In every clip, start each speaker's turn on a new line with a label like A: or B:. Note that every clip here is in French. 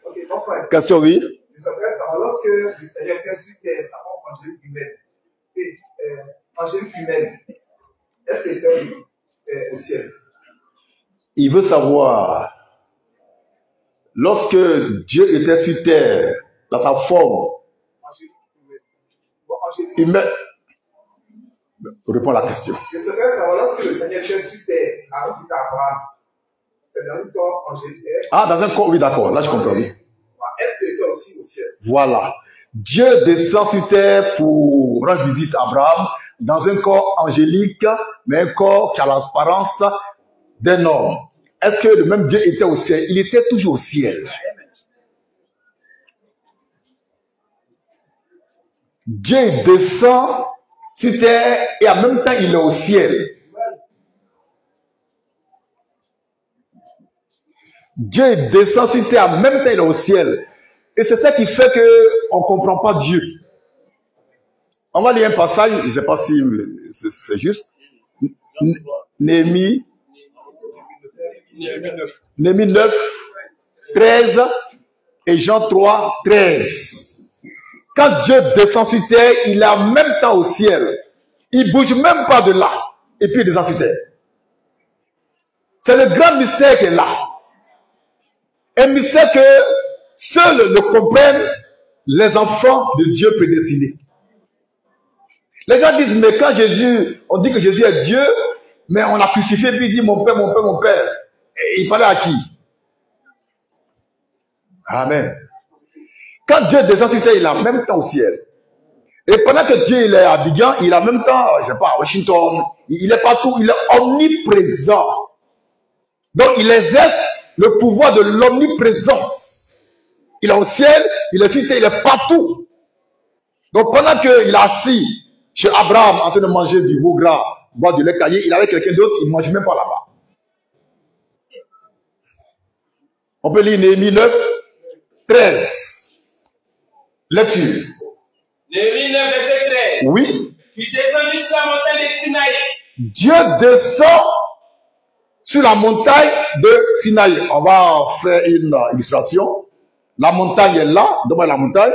A: Ok, donc frère.
B: Question, oui.
A: Je voudrais savoir, lorsque le Seigneur était sur terre, sa propre angélique humaine, et angélique humaine, est-ce qu'il était au ciel?
B: Il veut savoir, lorsque Dieu était sur terre, dans sa forme humaine, réponds à la question.
A: Je voudrais savoir, lorsque le Seigneur était sur terre, à l'homme qui Abraham, c'est dans un corps angélique.
B: Ah, dans un corps, oui, d'accord, là je comprends. Oui.
A: Est-ce qu'il était aussi au ciel?
B: Voilà. Dieu descend sur terre pour rendre visite à Abraham dans un corps angélique, mais un corps qui a l'apparence d'un homme. Est-ce que le même Dieu était au ciel? Il était toujours au ciel. Dieu descend sur terre et en même temps il est au ciel. Dieu descend sur terre, en même temps il est au ciel. Et c'est ça qui fait qu'on ne comprend pas Dieu. On va lire un passage, je ne sais pas si c'est juste. Néhémie 9, 13 et Jean 3, 13. Quand Dieu descend sur terre, il est en même temps au ciel. Il ne bouge même pas de là. Et puis il descend sur terre. C'est le grand mystère qui est là. Un mystère que seuls le comprennent les enfants de Dieu prédestinés. Les gens disent, mais quand Jésus, on dit que Jésus est Dieu, mais on l'a crucifié, puis il dit, mon Père, mon Père, mon Père. Et il parlait à qui? Amen. Quand Dieu descend sur terre, il est en même temps au ciel. Et pendant que Dieu il est à Abidjan, il est en même temps, je ne sais pas, à Washington, il est partout, il est omniprésent. Donc il exerce le pouvoir de l'omniprésence. Il est au ciel, il est sur terre, il est partout. Donc pendant qu'il est assis chez Abraham en train de manger du veau gras, boire du lait caillé, il avait quelqu'un d'autre, il ne mange même pas là-bas. On peut lire Néhémie 9, 13. Lecture.
C: Néhémie 9, verset 13.
B: Oui.
C: Puis descendu sur la montagne de Sinaï.
B: Dieu descend sur la montagne de Sinaï. On va faire une illustration. La montagne est là. Devant la montagne.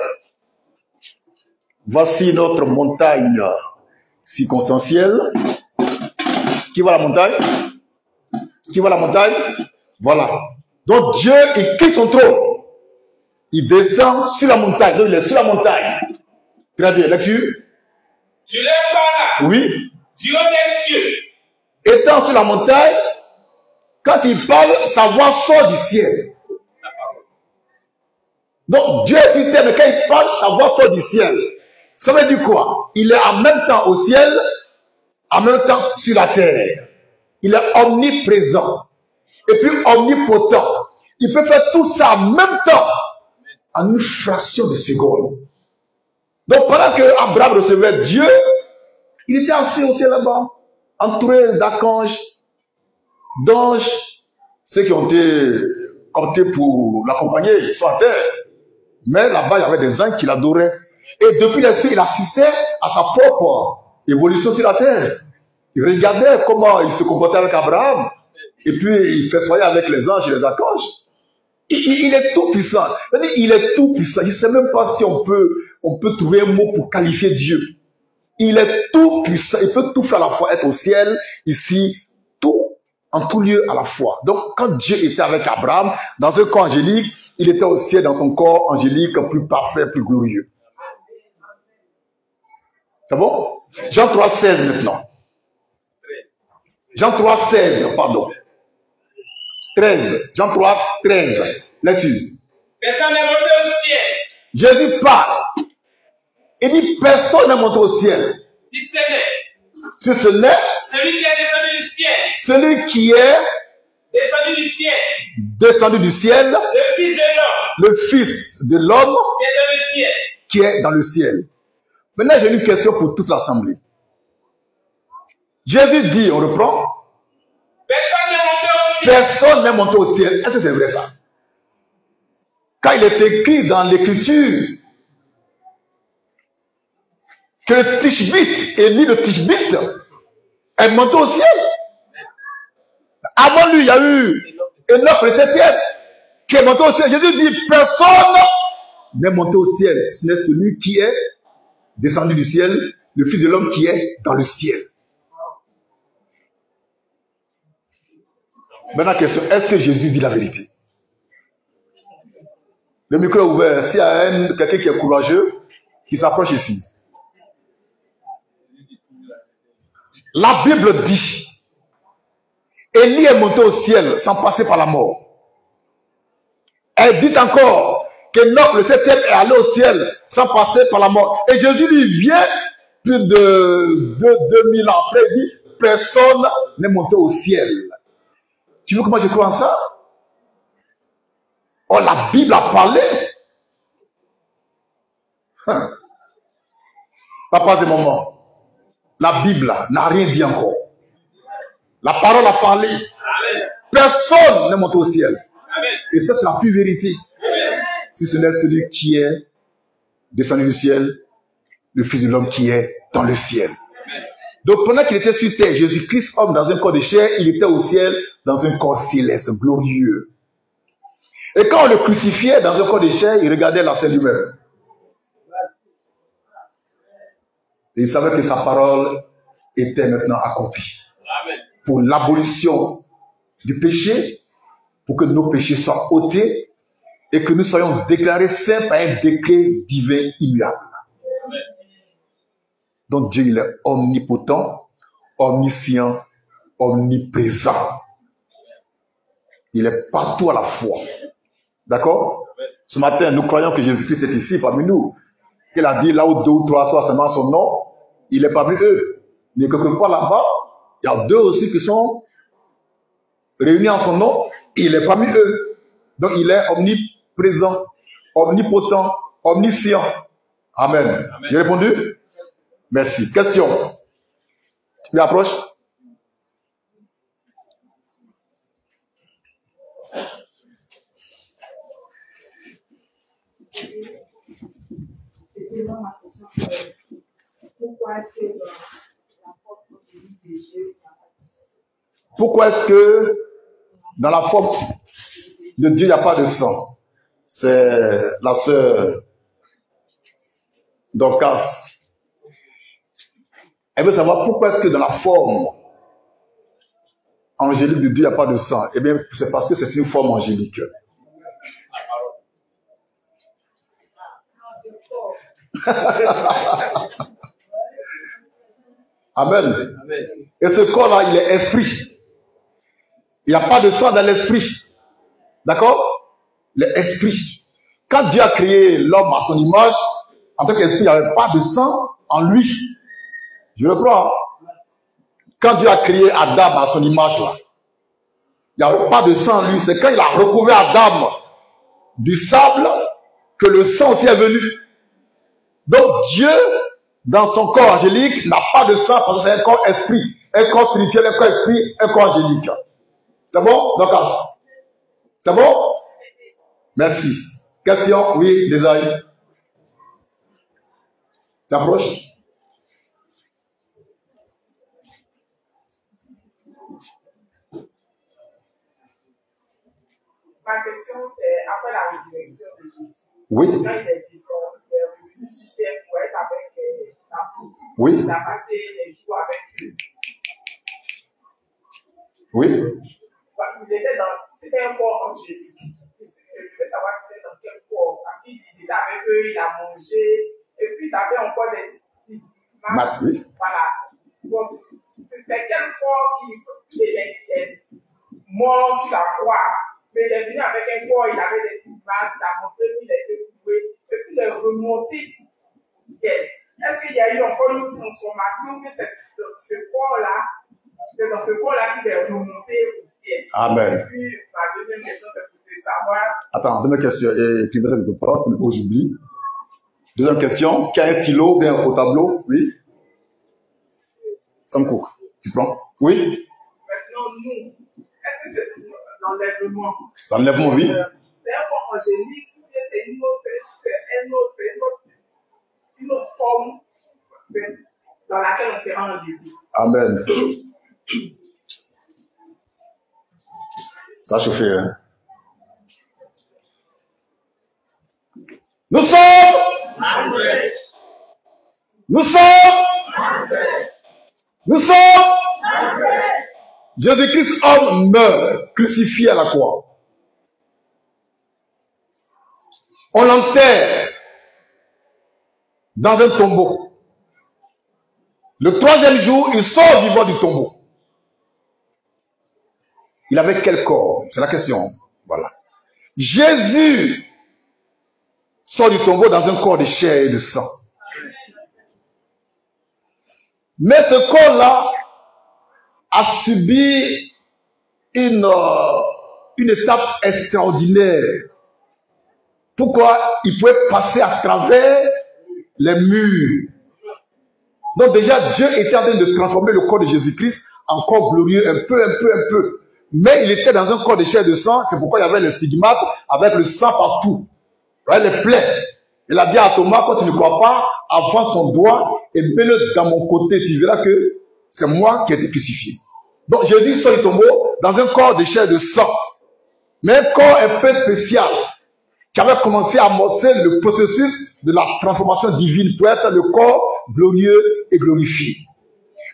B: Voici notre montagne circonstancielle. Qui voit la montagne? Qui voit la montagne? Voilà. Donc Dieu, il quitte son trône. Il descend sur la montagne. Donc il est sur la montagne. Très bien. Lecture.
C: Tu lèves par là.
B: Oui.
C: Du haut des cieux.
B: Étant sur la montagne, quand il parle, sa voix sort du ciel. Donc Dieu est sur terre, mais quand il parle, sa voix sort du ciel. Ça veut dire quoi? Il est en même temps au ciel, en même temps sur la terre. Il est omniprésent. Et puis omnipotent. Il peut faire tout ça en même temps, en une fraction de seconde. Donc pendant que Abraham recevait Dieu, il était assis au ciel là-bas, entouré d'archanges, d'anges. Ceux qui ont été comptés pour l'accompagner, ils sont à terre. Mais là-bas, il y avait des anges qui l'adoraient. Et depuis les cieux, il assistait à sa propre évolution sur la terre. Il regardait comment il se comportait avec Abraham. Et puis, il fait soyer avec les anges et les archanges. Il est tout puissant. Il est tout puissant. Je ne sais même pas si on peut trouver un mot pour qualifier Dieu. Il est tout puissant. Il peut tout faire à la fois, être au ciel, ici, tout, en tout lieu à la fois. Donc, quand Dieu était avec Abraham, dans un corps angélique, il était au ciel dans son corps angélique plus parfait, plus glorieux. C'est bon? Jean 3, 16 maintenant. Jean 3, 16, pardon. 13. Jean 3, 13. Lecture.
C: Personne n'est monté au ciel.
B: Jésus parle. Il dit personne n'est monté au ciel.
C: Si ce n'est.
B: Si ce n'est.
C: Celui qui est descendu du ciel.
B: Celui qui est.
C: Descendu du ciel.
B: Descendu du ciel.
C: Le Fils de l'homme.
B: Le Fils de l'homme.
C: Qui est dans le ciel.
B: Qui est dans le ciel. Maintenant, j'ai une question pour toute l'assemblée. Jésus dit, on reprend.
C: Personne n'est monté au ciel.
B: Personne n'est monté au ciel. Est-ce que c'est vrai ça? Quand il est écrit dans l'écriture que le Tishbite, Élie le Tishbite, est monté au ciel. Avant lui, il y a eu Enoch le 7e, qui est monté au ciel. Jésus dit, personne n'est monté au ciel. Ce n'est celui qui est descendu du ciel, le Fils de l'homme qui est dans le ciel. Maintenant, question, est-ce que Jésus dit la vérité? Le micro est ouvert. S'il y a quelqu'un qui est courageux, qui s'approche ici. La Bible dit, Élie est monté au ciel sans passer par la mort. Elle dit encore que Enoch, le 7e, est allé au ciel sans passer par la mort. Et Jésus lui vient plus de 2000 ans après, il dit, personne n'est monté au ciel. Tu veux comment je crois en ça? Oh, la Bible a parlé. Papa et maman, la Bible n'a rien dit encore. La parole a parlé. Personne n'est monté au ciel. Et ça, c'est la pure vérité. Si ce n'est celui qui est descendu du ciel, le Fils de l'homme qui est dans le ciel. Donc, pendant qu'il était sur terre, Jésus-Christ, homme dans un corps de chair, il était au ciel dans un corps céleste, glorieux. Et quand on le crucifiait dans un corps de chair, il regardait la scène lui-même. Et il savait que sa parole était maintenant accomplie. Pour l'abolition du péché, pour que nos péchés soient ôtés et que nous soyons déclarés saints par un décret divin immuable. Donc Dieu, il est omnipotent, omniscient, omniprésent. Il est partout à la fois. D'accord? Ce matin, nous croyons que Jésus-Christ est ici parmi nous. Il a dit là où 2 ou 3 soient seulement son nom, il est parmi eux. Mais quelque part là-bas, il y a 2 aussi qui sont réunis en son nom, il est parmi eux. Donc il est omniprésent, omnipotent, omniscient. Amen. Amen. J'ai répondu? Merci. Question. Tu m'approches? Pourquoi est-ce que dans la forme de Dieu, il n'y a pas de sang? C'est la sœur Dorcas. Elle veut savoir pourquoi est-ce que dans la forme angélique de Dieu, il n'y a pas de sang. Eh bien, c'est parce que c'est une forme angélique. Amen. Et ce corps-là, il est esprit. Il n'y a pas de sang dans l'esprit. D'accord? L'esprit. Quand Dieu a créé l'homme à son image, en tant qu'esprit, il n'y avait pas de sang en lui. Je le crois. Quand Dieu a créé Adam à son image, là, il n'y avait pas de sang en lui. C'est quand il a recouvert Adam du sable que le sang aussi est venu. Donc Dieu, dans son corps angélique, n'a pas de sang parce que c'est un corps esprit. Un corps spirituel, un corps esprit, un corps angélique. C'est bon, Dorcas? C'est bon? Merci. Question? Oui, Désaïe. T'approches?
D: Ma question, c'est après la résurrection de Jésus.
B: Oui.
D: Quand il est revenu sur terre pour être avec sa pousse.
B: Oui.
D: Il a passé les jours avec eux.
B: Oui.
D: Il était c'était un corps angélique. Je voulais savoir si c'était dans quel corps. Parce qu'il était avec eux, il a mangé. Et puis il avait encore des
B: Matt, oui.
D: Voilà. Bon, c'était quel corps qui était mort sur la croix. Mais il est venu avec un corps, il avait des stigmates, il a montré qu'il était couvé, et puis il est remonté au ciel. Est-ce qu'il y a eu encore une transformation que c'est dans ce corps-là qu'il est remonté au ciel?
B: Amen.
D: Et puis, ma deuxième question, c'est pour savoir.
B: Attends, deuxième question, et puis ça ne peut pas, j'oublie. Deuxième question, qui a un stylo bien au tableau? Oui. Sam Cook, tu prends? Oui.
D: Maintenant, nous, est-ce que c'est l'enlèvement?
B: L'enlèvement, oui.
D: C'est un corps angélique, ou bien c'est une autre forme dans laquelle on sera enlevé.
B: Amen. Ça chauffe, hein? Nous sommes Jésus-Christ, homme, meurt, crucifié à la croix. On l'enterre dans un tombeau. Le troisième jour, il sort vivant du tombeau. Il avait quel corps? C'est la question. Voilà. Jésus sort du tombeau dans un corps de chair et de sang. Mais ce corps-là a subi une étape extraordinaire. Pourquoi? Il pouvait passer à travers les murs. Donc déjà, Dieu était en train de transformer le corps de Jésus-Christ en corps glorieux, un peu. Mais il était dans un corps de chair et de sang, c'est pourquoi il y avait les stigmates avec le sang partout. Les plaies. Il a dit à Thomas, quand tu ne crois pas, avance ton doigt et mets-le dans mon côté. Tu verras que c'est moi qui ai été crucifié. Donc Jésus sort du tombeau dans un corps de chair et de sang. Mais un corps un peu spécial qui avait commencé à amorcer le processus de la transformation divine pour être le corps glorieux et glorifié.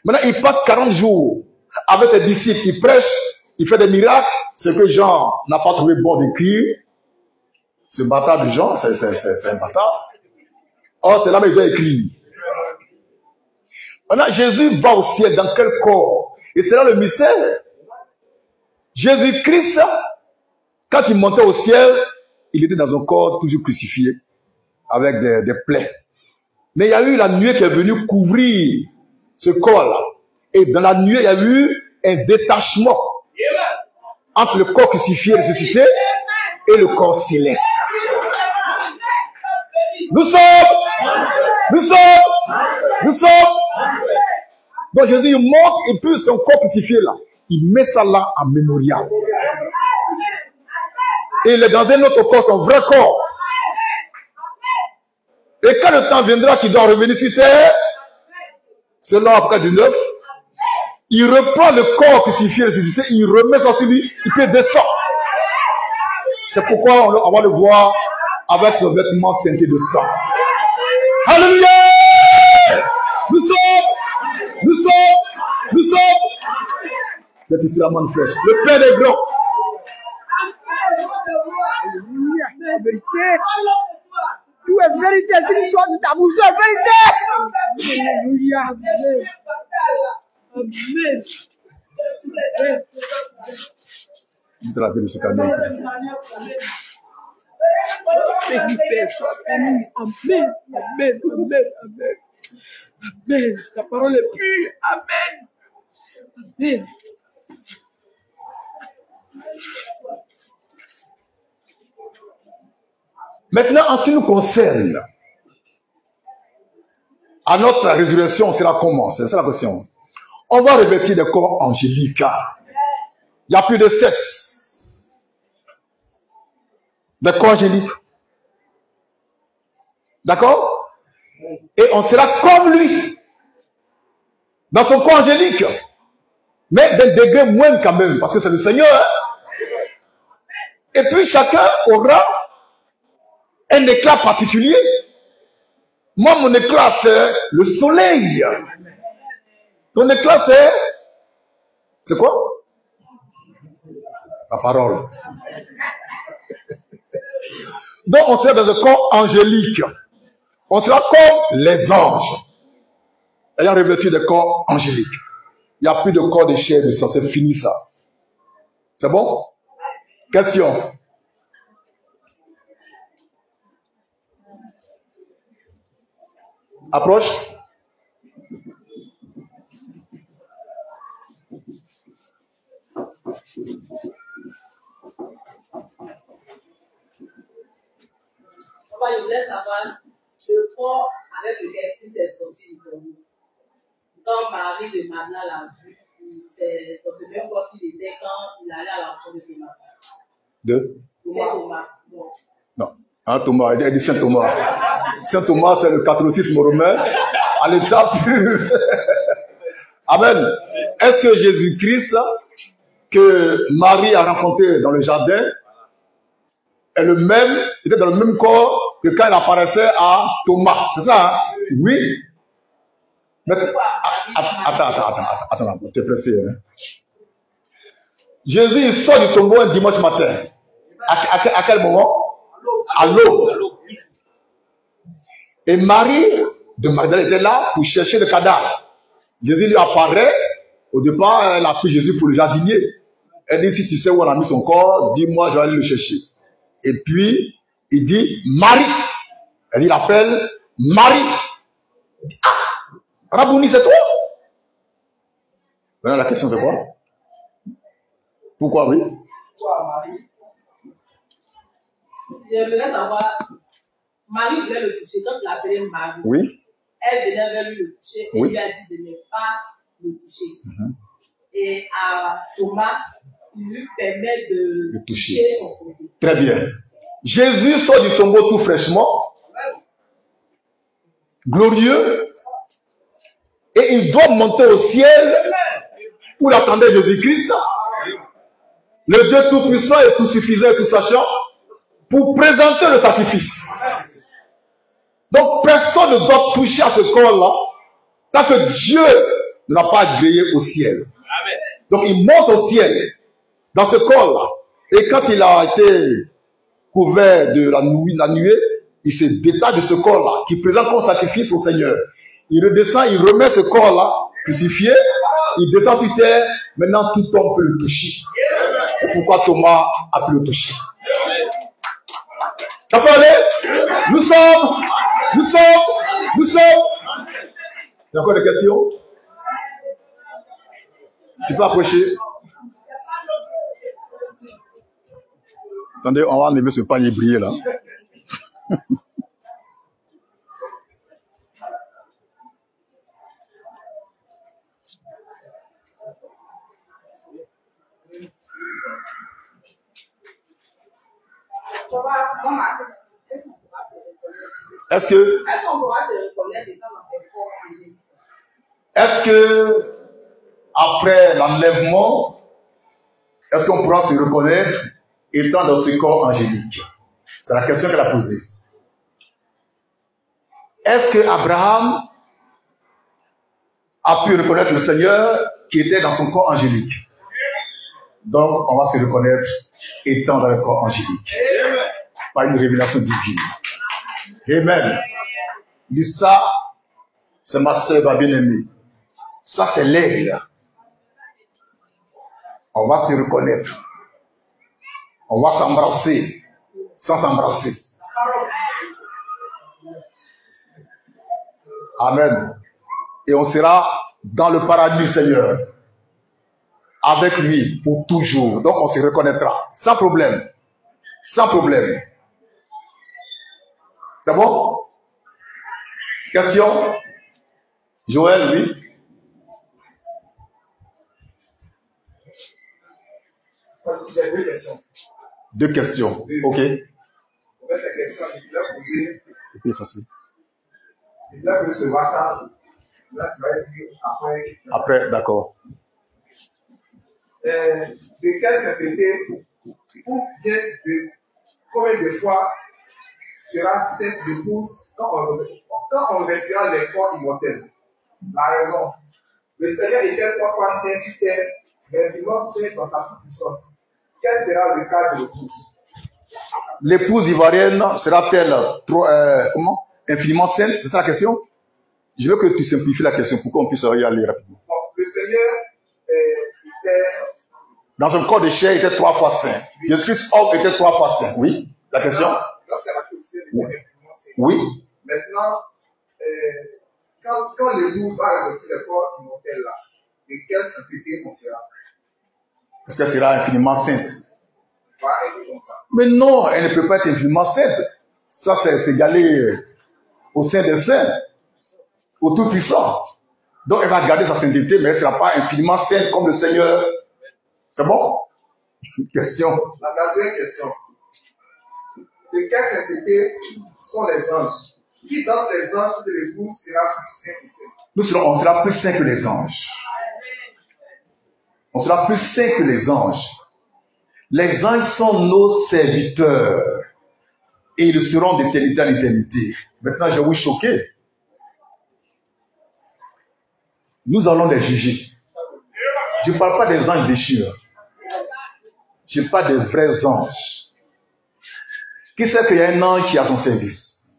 B: Maintenant, il passe 40 jours avec ses disciples, il prêche, il fait des miracles, ce que Jean n'a pas trouvé bon d'écrire. Ce bâtard de Jean, c'est un bâtard. Or, c'est là qu'il doit écrire. Maintenant, Jésus va au ciel dans quel corps? Et c'est là le mystère. Jésus-Christ, quand il montait au ciel, il était dans un corps toujours crucifié, avec des plaies. Mais il y a eu la nuée qui est venue couvrir ce corps-là. Et dans la nuée, il y a eu un détachement entre le corps crucifié et ressuscité et le corps céleste. Nous sommes. Donc Jésus, il monte et puis son corps crucifié là, il met ça là en mémorial. Et il est dans un autre corps, son vrai corps. Et quand le temps viendra qu'il doit revenir sur terre, selon après du 9, il reprend le corps crucifié, ressuscité, il remet ça sur lui, il peut descendre. C'est pourquoi on va le voir avec son vêtement teinté de sang. Alléluia! Nous sommes. C'est ici la manne fraîche. Le Père des grands.
E: La vérité. Tout est vérité. Si nous sommes de ta bouche, tout est vérité. Alléluia. Amen.
B: Dites la paix de ce cadeau.
E: Amen. La parole est pure. Amen.
B: Maintenant, en ce qui nous concerne, à notre résurrection, c'est là comment? C'est ça la question. On va revêtir des corps angéliques. Il n'y a plus de sexe. Des corps angéliques. D'accord? Et on sera comme lui. Dans son corps angélique. Mais d'un degré moindre quand même. Parce que c'est le Seigneur. Et puis chacun aura un éclat particulier. Moi, mon éclat, c'est le soleil. Ton éclat, c'est quoi? La parole. Donc, on sera dans un corps angélique. On sera comme les anges, ayant revêtu des corps angéliques. Il n'y a plus de corps de chair, de sang. C'est fini ça. C'est bon? Question. Approche.
F: Papa, je voulais savoir le corps avec lequel Christ est sorti pour vous. Quand Marie de Magdala l'a vu, c'est dans ce même corps qu'il était quand il allait à la rencontre de Thomas.
B: De
F: Thomas. Bon.
B: Non. Hein, Thomas, il dit Saint Thomas. Saint Thomas, c'est le catholicisme romain à l'état plus. Amen. Est-ce que Jésus-Christ, que Marie a rencontré dans le jardin, est le même, était dans le même corps que quand il apparaissait à Thomas. C'est ça, hein? Oui. Mais, attends, t'es pressé. Hein? Jésus il sort du tombeau un dimanche matin. À quel moment? À l'aube. Et Marie de Magdalene était là pour chercher le cadavre. Jésus lui apparaît. Au départ, elle a pris Jésus pour le jardinier. Elle dit, si tu sais où on a mis son corps, dis-moi, je vais aller le chercher. Et puis, il dit, Marie. Elle dit, il appelle Marie. Il dit, ah, Rabouni, c'est toi? Maintenant, la question, c'est quoi? Pourquoi, oui?
D: Pourquoi Marie?
F: J'aimerais savoir, Marie voulait le toucher, donc il l'appelait Marie.
B: Oui.
F: Elle venait vers lui le toucher et
B: Oui.
F: lui a dit de ne pas le toucher. Et à Thomas, il lui permet de
B: Le toucher.
F: toucher son côté.
B: Très bien. Jésus sort du tombeau tout fraîchement, glorieux, et il doit monter au ciel où l'attendait Jésus-Christ, le Dieu tout-puissant et tout-suffisant et tout-sachant, pour présenter le sacrifice. Donc personne ne doit toucher à ce corps-là tant que Dieu ne l'a pas agréé au ciel. Donc il monte au ciel dans ce corps-là. Et quand il a été couvert de la nuée, il se détache de ce corps-là qui présente comme sacrifice au Seigneur. Il redescend, il remet ce corps-là crucifié, il descend sur terre. Maintenant tout homme peut le toucher. C'est pourquoi Thomas a pu le toucher. Ça peut aller? Nous sommes. Il y a encore des questions? Tu peux approcher. Attendez, on va enlever ce panier brillé là. Est-ce qu'on pourra se reconnaître étant dans ces corps angéliques? Est-ce que après l'enlèvement, est-ce qu'on pourra se reconnaître étant dans ce corps angélique? C'est la question qu'elle a posée. Est-ce que Abraham a pu reconnaître le Seigneur qui était dans son corps angélique? Donc, on va se reconnaître étant dans le corps angélique. Par une révélation divine. Amen. Lisa, c'est ma sœur bien-aimée. Ça, c'est l'aigle. On va se reconnaître. On va s'embrasser sans s'embrasser. Amen. Et on sera dans le paradis du Seigneur. Avec lui pour toujours. Donc on se reconnaîtra. Sans problème. Sans problème. C'est bon? Question? Joël, oui?
A: J'ai deux questions.
B: Deux questions. Ok.
A: Pour faire ces questions, je vais poser.
B: C'est plus facile.
A: Et là, je vais voir ça. Là, tu vas dire après.
B: Après, d'accord.
A: De quelle sainteté ou bien de combien de fois sera cette l'épouse quand on revêtira les corps immortels? La raison. Le Seigneur était 3 fois saint sur terre, mais infiniment saint dans sa toute puissance. Quel sera le cas de l'épouse?
B: L'épouse ivoirienne sera-t-elle infiniment sainte? C'est ça la question? Je veux que tu simplifies la question pour qu'on puisse y aller rapidement.
A: Bon, le Seigneur était...
B: Dans un corps de chair, il était 3 fois saint. Jésus-Christ, homme, était 3 fois saint. Oui? La question?
A: Lorsqu'elle a poussé, il était infiniment saint.
B: Oui?
A: Maintenant, quand l'épouse va revêtir le corps immortel là, de quelle sainteté on sera?
B: Est-ce qu'elle sera infiniment sainte?
A: Va être comme ça.
B: Mais non, elle ne peut pas être infiniment sainte. Ça, c'est égalé au sein des saints, au Tout-Puissant. Donc, elle va garder sa sainteté, mais elle ne sera pas infiniment sainte comme le Seigneur. C'est bon? Question.
A: La deuxième question. De quelle sainteté sont les anges? Qui dans les anges de l'épouse sera plus saint que saint?
B: On sera plus saint que les anges. On sera plus saint que les anges. Les anges sont nos serviteurs. et ils seront d'éternité en éternité. Maintenant, je vais vous choquer. Nous allons les juger. Je ne parle pas des anges déchus. Je parle des vrais anges. Qui sait qu'il y a un ange qui a son service?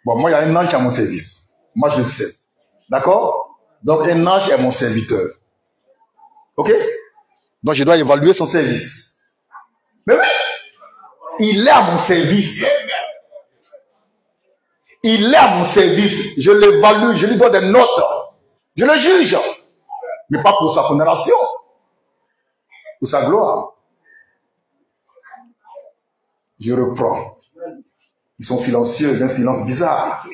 B: Bon, moi, il y a un ange qui a mon service. Moi, je le sais. D'accord? Donc, un ange est mon serviteur. Ok? Donc, je dois évaluer son service. Mais oui, il est à mon service. Il est à mon service. Je l'évalue, je lui donne des notes. Je le juge. Mais pas pour sa condamnation. Pour sa gloire. Je reprends. Ils sont silencieux, d'un silence bizarre.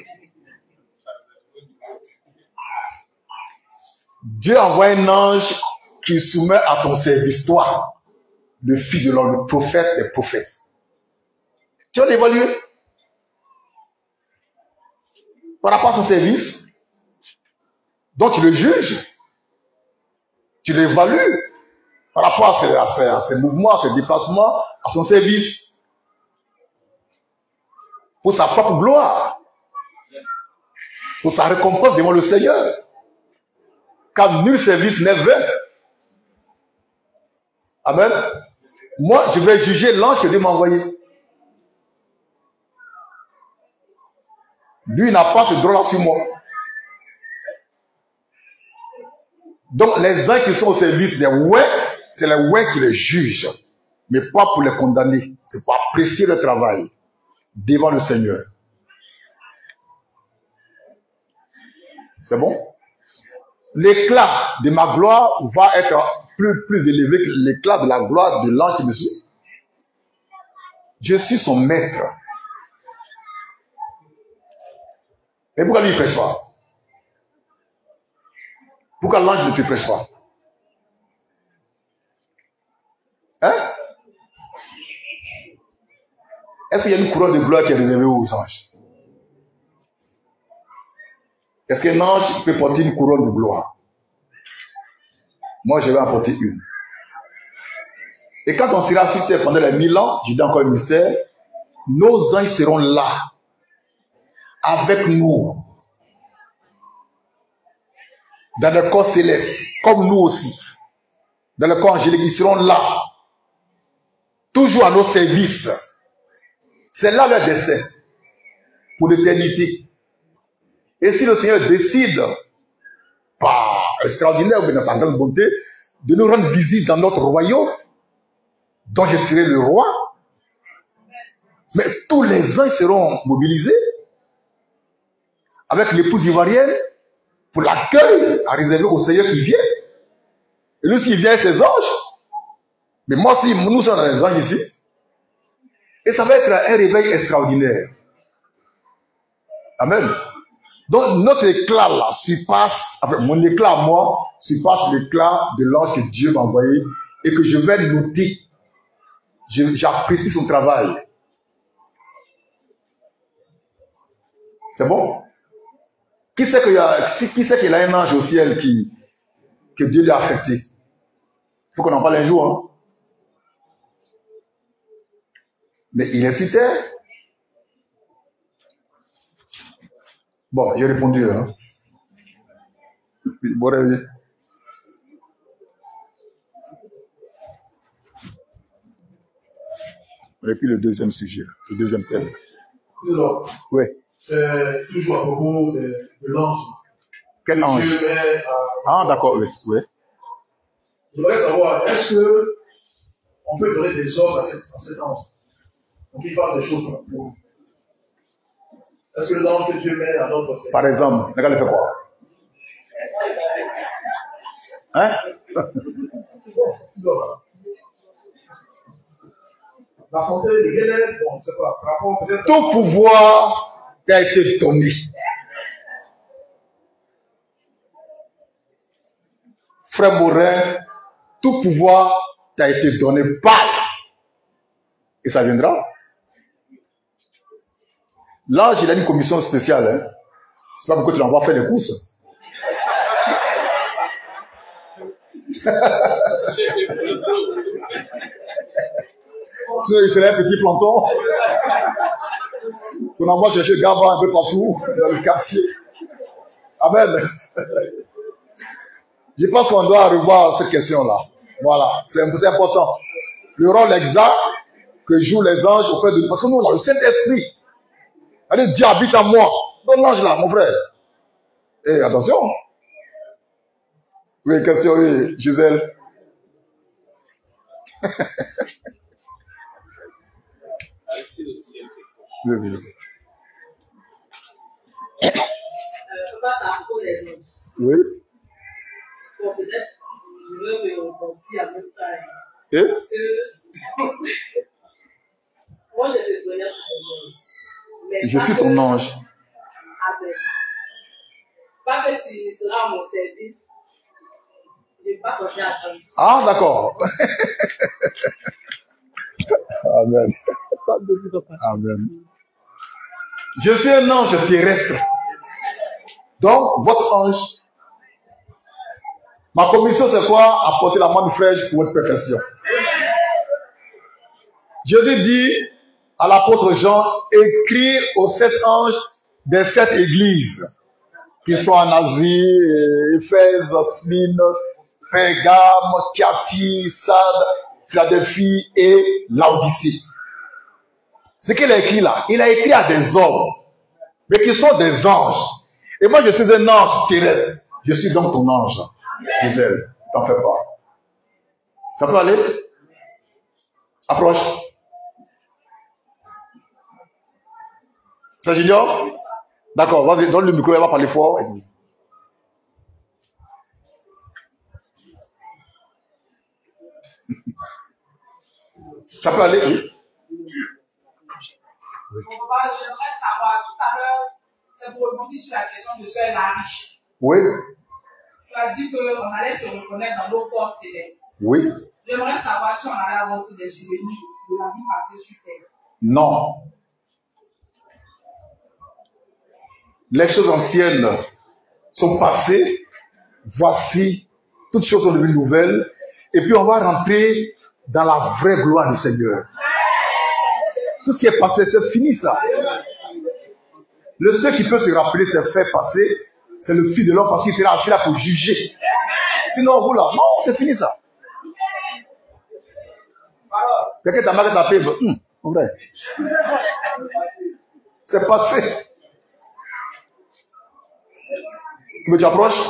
B: Dieu envoie un ange qui soumet à ton service, toi, le fils de l'homme, le prophète des prophètes. Tu vas l'évaluer par rapport à son service. Donc tu le juges. Tu l'évalues par rapport à ses mouvements, à ses déplacements, à son service. Pour sa propre gloire. Pour sa récompense devant le Seigneur. Car nul service n'est vain. Amen. Moi, je vais juger l'ange que Dieu m'a envoyé. Lui, il n'a pas ce droit-là sur moi. Donc, les uns qui sont au service des ouins, c'est les ouins qui les jugent. Mais pas pour les condamner. C'est pour apprécier le travail devant le Seigneur. C'est bon? L'éclat de ma gloire va être plus élevé que l'éclat de la gloire de l'ange qui me suit. Je suis son maître. Et pourquoi lui ne prêche pas? Pourquoi l'ange ne te prêche pas? Hein? Est-ce qu'il y a une couronne de gloire qui est réservée aux anges? Est-ce qu'un ange peut porter une couronne de gloire? Moi, je vais en porter une. Et quand on sera sur terre pendant les 1000 ans, je dis encore le mystère, nos anges seront là, avec nous, dans le corps céleste, comme nous aussi, dans le corps angélique, ils seront là, toujours à nos services. C'est là leur destin, pour l'éternité. Et si le Seigneur décide, par extraordinaire ou dans sa grande bonté, de nous rendre visite dans notre royaume, dont je serai le roi, mais tous les anges seront mobilisés avec l'épouse ivoirienne pour l'accueil à réserver au Seigneur qui vient. Et lui, s'il vient, ses anges. Mais moi, si nous sommes dans les anges ici, et ça va être un réveil extraordinaire. Amen. Donc, notre éclat là surpasse, enfin, mon éclat à moi surpasse l'éclat de l'ange que Dieu m'a envoyé et que je vais noter. J'apprécie son travail. C'est bon? Qui sait qu'il y a un ange au ciel que Dieu lui a affecté? Il faut qu'on en parle un jour. Hein? Mais il est sur terre. Bon, j'ai répondu. Hein? Bon réveil. Et puis le deuxième sujet, le deuxième thème.
G: Alors,
B: oui.
G: C'est toujours à propos de l'ange.
B: Quel ange? Ah, d'accord, oui. Oui.
G: Je voudrais savoir, est-ce que on peut donner des ordres à cet ange pour qu'il fasse des choses pour nous? Est-ce que l'ange que Dieu met à notre service?
B: Par exemple, regarde, il fait quoi? Hein?
G: La santé, le bien-être, bon, c'est pas. Par rapport peut-être.
B: Tout pouvoir t'a été donné. Frère Morin, tout pouvoir t'a été donné par. Et ça viendra. Là, j'ai une commission spéciale. Hein. C'est pas pourquoi tu l'envoies faire des courses. Il serait un petit planton. On envoie chercher Gaba un peu partout dans le quartier. Amen. Je pense qu'on doit revoir cette question-là. Voilà, c'est important. Le rôle exact que jouent les anges auprès de nous. Parce que nous, on a le Saint-Esprit. Allez, Dieu habite en moi. Donne l'ange là, mon frère. Et attention. Oui, question, oui, Gisèle. Oui, oui.
F: Papa, ça a propos des anges.
B: Oui.
F: Bon, peut-être, je veux me rebondir en même temps.
B: Et?
F: Parce que moi, je te connais comme ange. Mais
B: Je
F: pas
B: suis
F: que-
B: ton ange.
F: Amen. Pas que tu seras à mon service. Je n'ai pas pensé à ça.
B: Ah, d'accord. Amen. Amen. Je suis un ange terrestre. Donc, votre ange, ma commission, c'est quoi? Apporter la main du fraîche pour votre perfection. Jésus dit à l'apôtre Jean, écrire aux 7 anges des 7 églises qui sont en Asie, Éphèse, Smyrne, Pergame, Thyatire, Sardes, Philadelphie et Laodicée. Ce qu'il a écrit là, il a écrit à des hommes, mais qui sont des anges. Et moi, je suis un ange terrestre. Je suis donc ton ange. Gisèle, t'en fais pas. Ça peut aller? Approche. C'est Junior? D'accord, vas-y, donne le micro, elle va parler fort. Ça peut aller? Oui.
D: Bon, papa, j'aimerais savoir, tout à l'heure, c'est pour rebondir sur la question de Sœur Lariche.
B: Oui.
D: Tu as dit qu'on allait se reconnaître dans nos corps célestes.
B: Oui.
D: J'aimerais savoir si on allait avoir aussi des souvenirs de la vie passée sur terre.
B: Non. Les choses anciennes sont passées. Voici, toutes choses sont devenues nouvelles. Et puis on va rentrer dans la vraie gloire du Seigneur. Tout ce qui est passé, c'est fini ça. Le seul qui peut se rappeler ces faits passés, c'est le Fils de l'homme parce qu'il sera assis là pour juger. Sinon, vous là, non, c'est fini ça. Quelqu'un t'a marqué ta paix, en vrai. C'est passé. Mais tu approches?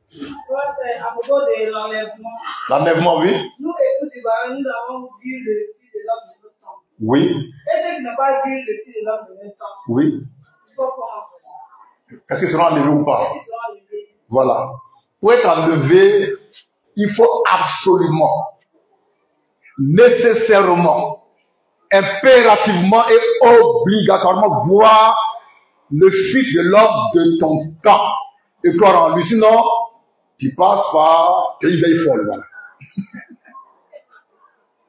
H: C'est à propos de l'enlèvement.
B: L'enlèvement, oui.
H: Nous, écoute, nous avons vu le Fils de l'homme de notre temps.
B: Oui.
H: Et ceux qui n'ont pas vu le Fils de l'homme de notre temps,
B: Oui.
H: il faut comment?
B: Est-ce qu'ils seront enlevés ou pas?
H: Est-ce qu'ils seront enlevés?
B: Voilà. Pour être enlevé, il faut absolument, nécessairement, impérativement et obligatoirement voir le Fils de l'homme de ton temps et croire en lui. Sinon, tu passes par une vieille folle. Voilà.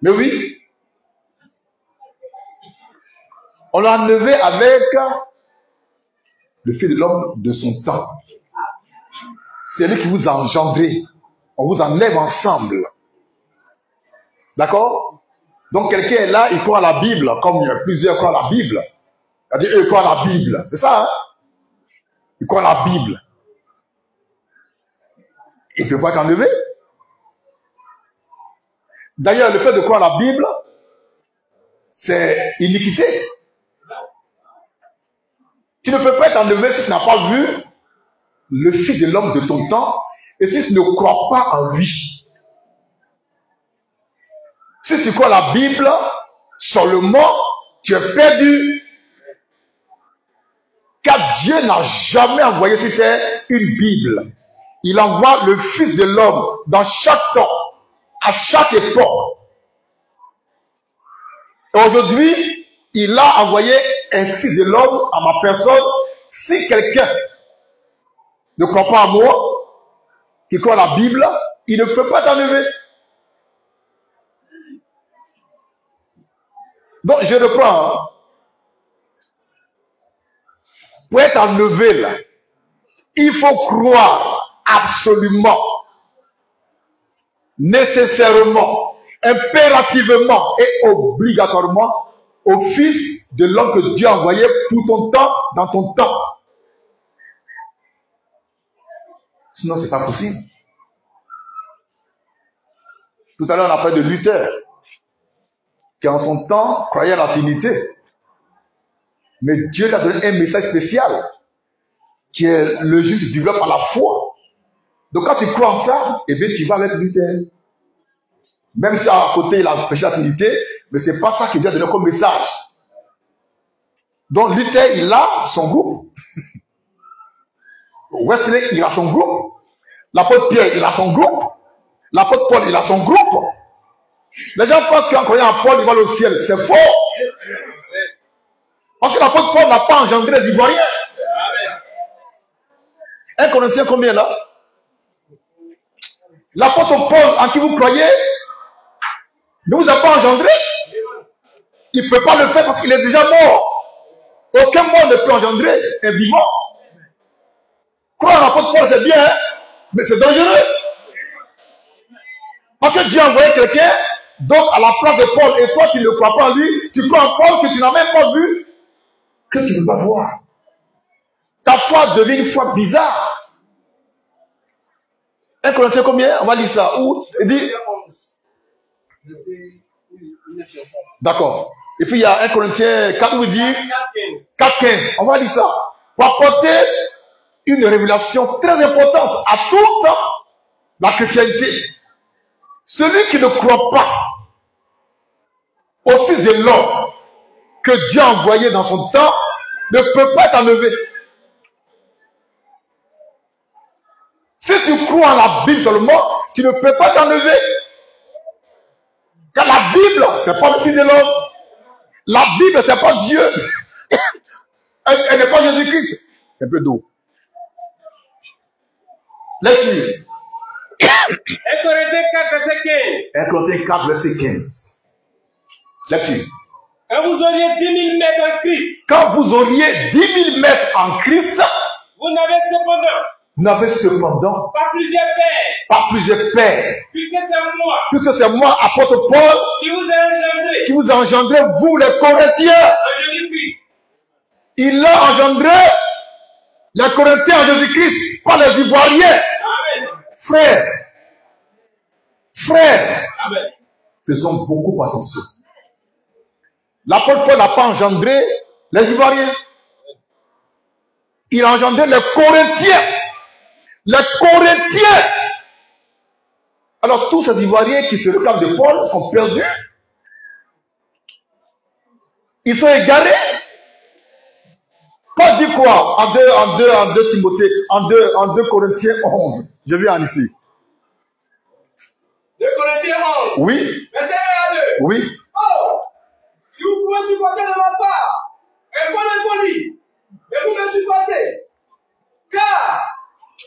B: Mais oui, on l'a enlevé avec le Fils de l'homme de son temps. C'est lui qui vous a engendré. On vous enlève ensemble. D'accord? Donc quelqu'un est là, il croit à la Bible, comme il y a plusieurs croient à la Bible. C'est-à-dire, eux croient à la Bible. C'est ça, hein? Ils croient à la Bible. Il ne peut pas être enlevé. D'ailleurs, le fait de croire à la Bible, c'est iniquité. Tu ne peux pas être enlevé si tu n'as pas vu le Fils de l'homme de ton temps et si tu ne crois pas en lui. Si tu crois à la Bible, seulement tu es perdu. Car Dieu n'a jamais envoyé sur terre une Bible. Il envoie le Fils de l'homme dans chaque temps, à chaque époque. Et aujourd'hui, il a envoyé un Fils de l'homme à ma personne. Si quelqu'un ne croit pas à moi, qui croit à la Bible, il ne peut pas t'enlever. Donc, je reprends. pour être enlevé là, il faut croire absolument, nécessairement, impérativement et obligatoirement au Fils de l'homme que Dieu a envoyé pour ton temps, dans ton temps. Sinon, ce n'est pas possible. Tout à l'heure, on a parlé de Luther, qui en son temps croyait à la Trinité. Mais Dieu lui a donné un message spécial, qui est le juste vivra par la foi. Donc quand tu crois en ça, eh bien tu vas avec Luther. Même si à côté il a prêché la Trinité, mais ce n'est pas ça qu'il Dieu a donné comme message. Donc Luther, il a son groupe. Wesley, il a son groupe. L'apôtre Pierre, il a son groupe. L'apôtre Paul, il a son groupe. Les gens pensent qu'en croyant en Paul, ils vont au ciel. C'est faux. Parce que l'apôtre Paul n'a pas engendré les Ivoiriens. 1 Corinthiens combien là? L'apôtre Paul en qui vous croyez ne vous a pas engendré. Il ne peut pas le faire parce qu'il est déjà mort. Aucun mort ne peut engendrer un vivant. Croire en l'apôtre Paul, c'est bien, hein? Mais c'est dangereux. Parce que Dieu a envoyé quelqu'un, donc à la place de Paul, et toi tu ne crois pas en lui, tu crois en Paul que tu n'as même pas vu, que tu ne peux pas voir. Ta foi devient une foi bizarre. 1 Corinthiens combien? On va lire ça. Où il dit... D'accord. Et puis il y a 1 Corinthiens 4 où il dit 4,15. On va lire ça. Pour apporter une révélation très importante à toute la chrétienté. Celui qui ne croit pas au Fils de l'homme que Dieu a envoyé dans son temps ne peut pas être enlevé. Si tu crois en la Bible seulement, tu ne peux pas t'enlever. Car la Bible, ce n'est pas le Fils de l'homme. La Bible, ce n'est pas Dieu. Elle n'est pas Jésus-Christ. Un peu d'eau. Laisse-lui.
C: 1 Corinthiens 4, verset 15.
B: 1 Corinthiens 4, verset 15. Là-dessus.
C: Quand vous auriez 10 000 mètres en Christ.
B: Quand vous auriez 10 000 mètres en Christ.
C: Vous n'avez cependant.
B: Pas
C: plusieurs pères.
B: Pas plusieurs pères.
C: Puisque c'est moi.
B: Puisque c'est moi, apôtre Paul.
C: Qui vous a engendré.
B: Qui vous a engendré, vous les Corinthiens.
C: En Jésus-Christ.
B: Il a engendré les Corinthiens en Jésus-Christ, pas les Ivoiriens.
C: Amen.
B: Frères. Frères.
C: Amen.
B: Faisons beaucoup attention. L'apôtre Paul n'a pas engendré les Ivoiriens. Il a engendré les Corinthiens. Les Corinthiens. Alors tous ces Ivoiriens qui se réclament de Paul sont perdus. Ils sont égarés. Paul dit quoi en 2 Timothée, en 2 Corinthiens 11. Je viens en ici.
D: 2 Corinthiens 11.
B: Oui.
D: Verset 1 à 2.
B: Oui.
D: Oh, si vous pouvez supporter de ma part, répondez pour lui. Mais vous me supportez. Car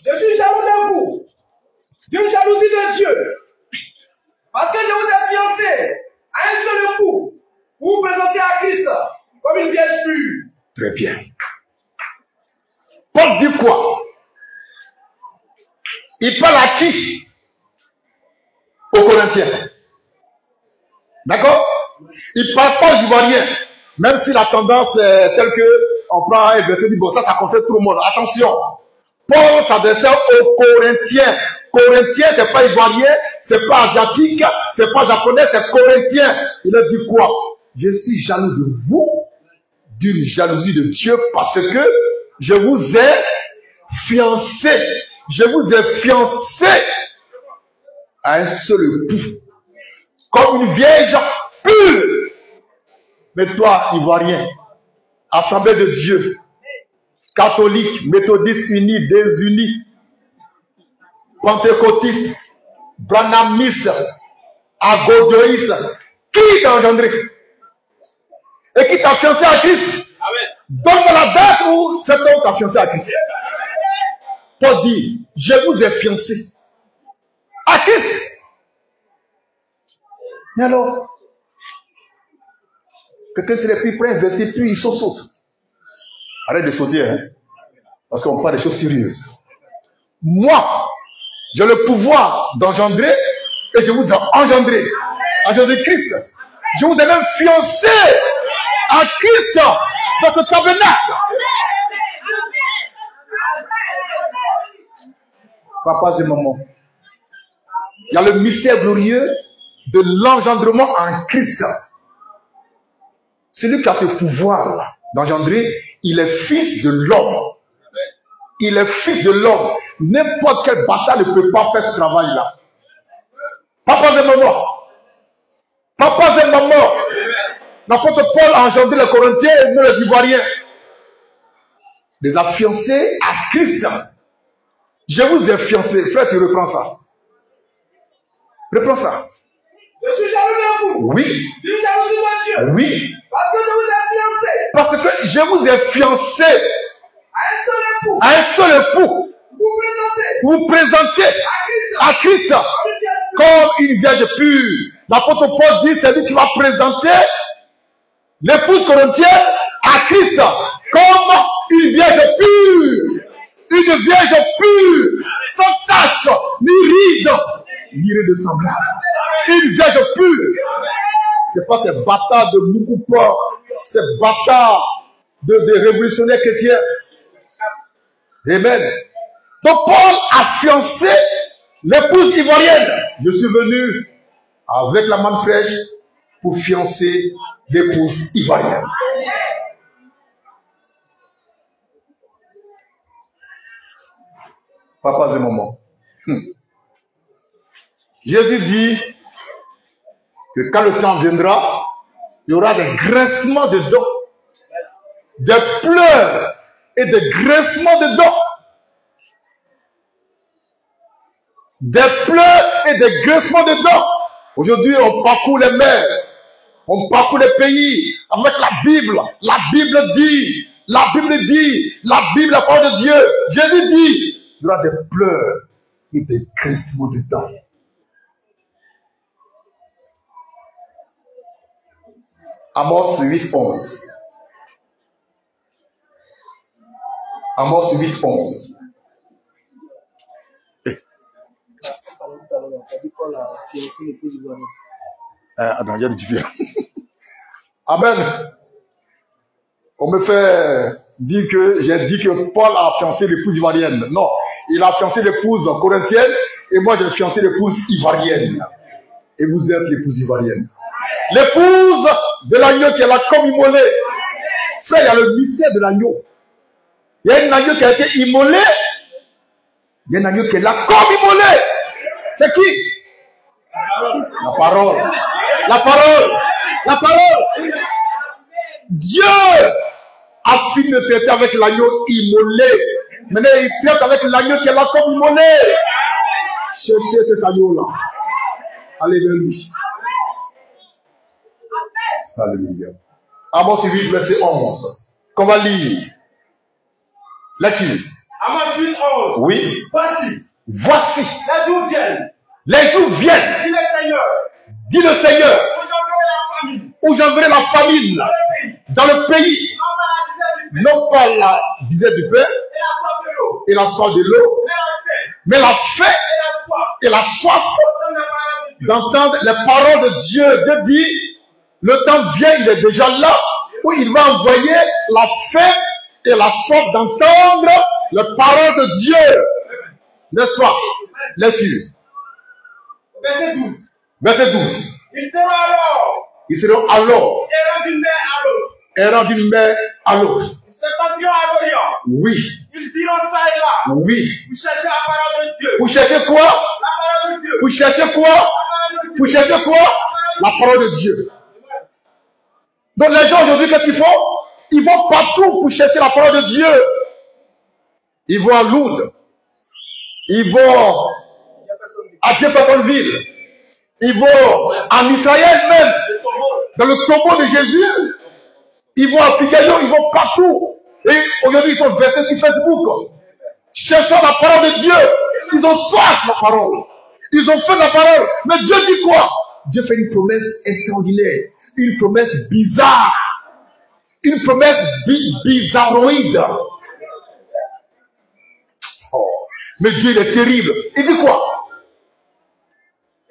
D: je suis jaloux de vous, d'une jalousie de Dieu. Parce que je vous ai fiancé à un seul coup. Vous vous présentez à Christ comme une vierge pure.
B: Très bien. Paul dit quoi? Il parle à qui? Aux Corinthiens. D'accord? Il parle pas aux Ivoiriens. Même si la tendance est telle que on prend un verset dit bon, ça concerne tout le monde. Attention. Paul s'adressait aux Corinthiens. Corinthiens, c'est pas Ivoirien, c'est pas asiatique, c'est pas japonais, c'est Corinthien. Il a dit quoi? Je suis jaloux de vous, d'une jalousie de Dieu, parce que je vous ai fiancé. Je vous ai fiancé à un seul époux, comme une vierge pure. Mais toi, Ivoirien, Assemblée de Dieu, catholique, méthodiste unis, désunis, pentecôtiste, branhamiste, agodioïste, qui t'a engendré? Et qui t'a fiancé à Christ? Donne-moi la date où cet homme t'a fiancé à Christ. Paul dit, je vous ai fiancé à Christ. Mais alors, quelqu'un serait pris près un verset, puis il saute. Arrête de sauter, hein. Parce qu'on parle des choses sérieuses. Moi, j'ai le pouvoir d'engendrer et je vous ai engendré à Jésus-Christ. Je vous ai même fiancé à Christ dans ce tabernacle. Papas et mamans, il y a le mystère glorieux de l'engendrement en Christ. Celui qui a ce pouvoir d'engendrer, il est fils de l'homme. Il est fils de l'homme. N'importe quel bâtard ne peut pas faire ce travail-là. Papas et mamans, papas et mamans, l'apôtre Paul a engendré les Corinthiens et nous les Ivoiriens. Il les a fiancés à Christ. Je vous ai fiancé. Frère, tu reprends ça. Reprends ça.
D: Je suis jaloux de vous.
B: Oui.
D: D'une jalousie de Dieu.
B: Oui.
D: Parce que je vous ai fiancé
B: Parce que je vous ai fiancé
D: à un seul époux.
B: à un seul époux. Vous présentez à Christ comme une vierge pure. L'apôtre Paul dit, c'est lui qui va présenter l'épouse corinthienne à Christ comme une vierge pure. Une vierge pure, sans tache, ni ride, ni ride semblable. Une vierge pure. C'est pas ces bâtards de Moukoupa, ces bâtards de révolutionnaires chrétiens. Amen. Donc Paul a fiancé l'épouse ivoirienne. Je suis venu avec la manne fraîche pour fiancer l'épouse ivoirienne. Papas et mamans. Jésus dit que quand le temps viendra, il y aura des grincements de dents, des pleurs et des grincements de dents. Des pleurs et des grincements de dents. Aujourd'hui, on parcourt les mers, on parcourt les pays avec la Bible. La Bible dit, la Bible dit, la Bible, la parole de Dieu. Jésus dit, il y aura des pleurs et des grincements de dents. Amos 8:11. Amos 8:11. Attends, j'ai dit Amen. On me fait dire que j'ai dit que Paul a fiancé l'épouse ivoirienne. Non, il a fiancé l'épouse corinthienne et moi j'ai fiancé l'épouse ivoirienne. Et vous êtes l'épouse ivoirienne. L'épouse de l'agneau qui est là comme immolée. Frère, il y a le mystère de l'agneau. Il y a un agneau qui a été immolé. Il y a un agneau qui est là comme immolé. C'est qui? La parole. La parole. La parole. Dieu a fini de traiter avec l'agneau immolé. Maintenant, il traite avec l'agneau qui est là comme immolé. Cherchez cet agneau-là. Allez vers lui. Alléluia. Amos 8, verset 11. Qu'on va lire. Là-dessus.
G: Amos 8, 11.
B: Oui.
G: Voici.
B: Voici.
G: Les jours viennent.
B: Les jours viennent.
G: Dit le Seigneur.
B: Dit le Seigneur.
G: Où j'enverrai la famine.
B: Où j'enverrai la famine. Dans le pays. Non pas la disette du pain. Et la soif de l'eau. Mais la faim. Et la soif. D'entendre les paroles de Dieu. Dieu dit. Le temps vient, il est déjà là, où il va envoyer la faim et la soif d'entendre les paroles de Dieu. N'est-ce pas? Lecture.
G: Verset 12.
B: Verset 12.
G: Ils seront alors
B: errant d'une mer à l'autre.
G: Ils s'étendront à l'Orient.
B: Oui.
G: Ils iront ça et là.
B: Oui.
G: Pour chercher la parole de Dieu.
B: Vous cherchez quoi?
G: La parole de Dieu.
B: Vous cherchez quoi? Vous cherchez quoi? La parole de Dieu. Donc les gens aujourd'hui, qu'est-ce qu'ils font? Ils vont partout pour chercher la parole de Dieu. Ils vont à Lourdes. Ils vont à Jeffersonville. Ils vont en Israël même. Dans le tombeau de Jésus. Ils vont à Figaro, ils vont partout. Et aujourd'hui, ils sont versés sur Facebook. Cherchant la parole de Dieu. Ils ont soif de la parole. Ils ont fait de la parole. Mais Dieu dit quoi? Dieu fait une promesse extraordinaire. Une promesse bizarre. Une promesse bizarroïde. Mais Dieu, il est terrible. Il dit quoi?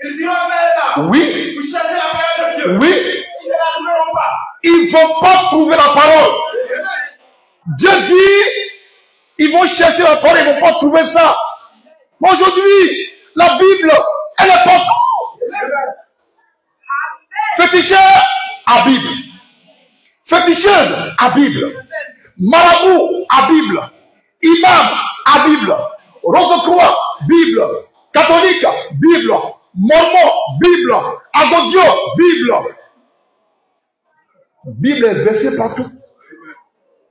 A: Ils diront ça et là.
B: Oui.
A: Vous cherchez la parole de Dieu.
B: Oui.
A: Ils ne la trouveront pas.
B: Ils ne vont pas trouver la parole. Dieu dit, ils vont chercher la parole, ils ne vont pas trouver ça. Mais aujourd'hui, la Bible, elle est partout. Féticheur à Bible. Féticheuse à Bible. Marabout à Bible. Imam à Bible. Rose-Croix, Bible. Catholique, Bible. Mormon, Bible. Agodio, Bible. Bible est versée partout.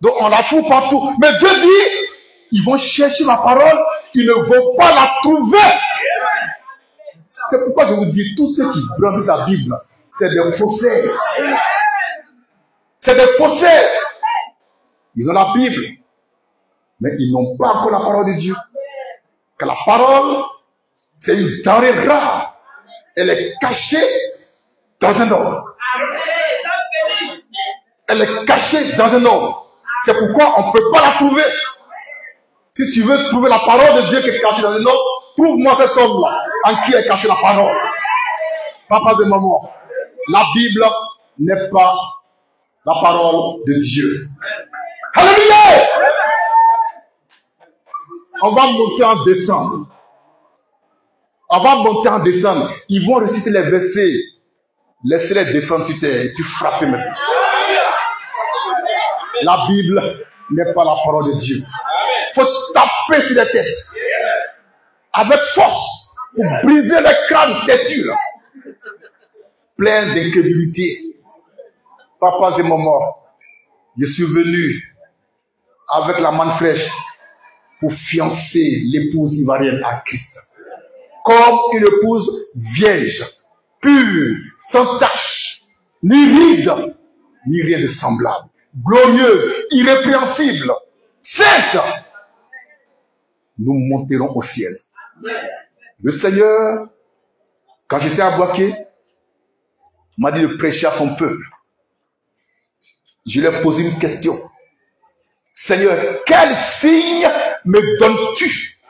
B: Donc on la trouve partout. Mais Dieu dit, ils vont chercher la parole, ils ne vont pas la trouver. C'est pourquoi je vous dis, tous ceux qui brandissent la Bible, c'est des faussaires. C'est des faussaires. Ils ont la Bible, mais ils n'ont pas encore la parole de Dieu. Car la parole, c'est une denrée rare. Elle est cachée dans un homme. Elle est cachée dans un homme. C'est pourquoi on ne peut pas la trouver. Si tu veux trouver la parole de Dieu qui est cachée dans un homme, trouve-moi cet homme-là, en qui est cachée la parole. Papa de maman, la Bible n'est pas la parole de Dieu. Alléluia! On va monter en décembre. On va monter en décembre. Ils vont réciter les versets. Laissez-les descendre sur terre et puis frapper maintenant. La Bible n'est pas la parole de Dieu. Il faut taper sur les têtes. Avec force. Pour briser les crânes têtus. Plein d'incrédulité. Papas et mamans, je suis venu avec la manne fraîche pour fiancer l'épouse ivoirienne à Christ. Comme une épouse vierge, pure, sans tache, ni ride, ni rien de semblable. Glorieuse, irrépréhensible, sainte. Nous monterons au ciel. Le Seigneur, quand j'étais à Boaké, m'a dit de prêcher à son peuple. Je lui ai posé une question. Seigneur, quel signe me donnes-tu?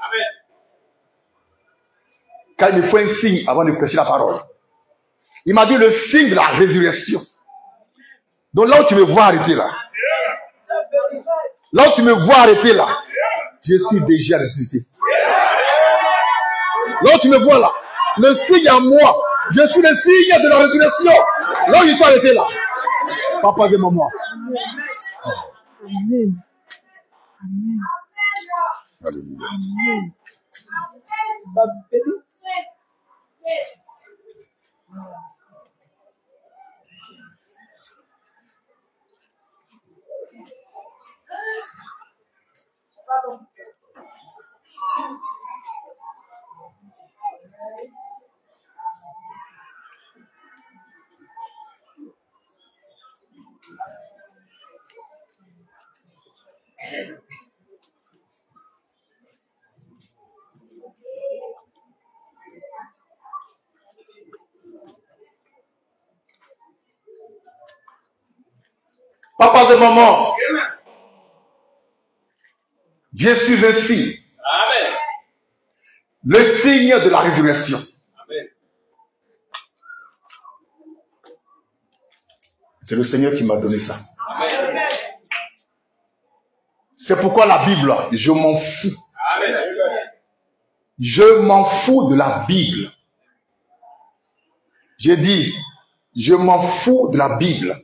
B: Car il me faut un signe avant de prêcher la parole. Il m'a dit le signe de la résurrection. Donc là où tu me vois arrêter là, là où tu me vois arrêter là, je suis déjà ressuscité. Là où tu me vois là, le signe à moi, je suis le signe de la résurrection. Là où je suis arrêté là, papa et maman.
E: Amen. Amen.
B: Alléluia.
E: Amen. Bah, béni.
B: Papa et maman, je suis un signe.
C: Amen.
B: Le signe de la résurrection.
C: Amen.
B: C'est le Seigneur qui m'a donné ça.
C: Amen.
B: C'est pourquoi la Bible, je m'en fous.
C: Amen.
B: Je m'en fous de la Bible. J'ai dit, je m'en fous de la Bible.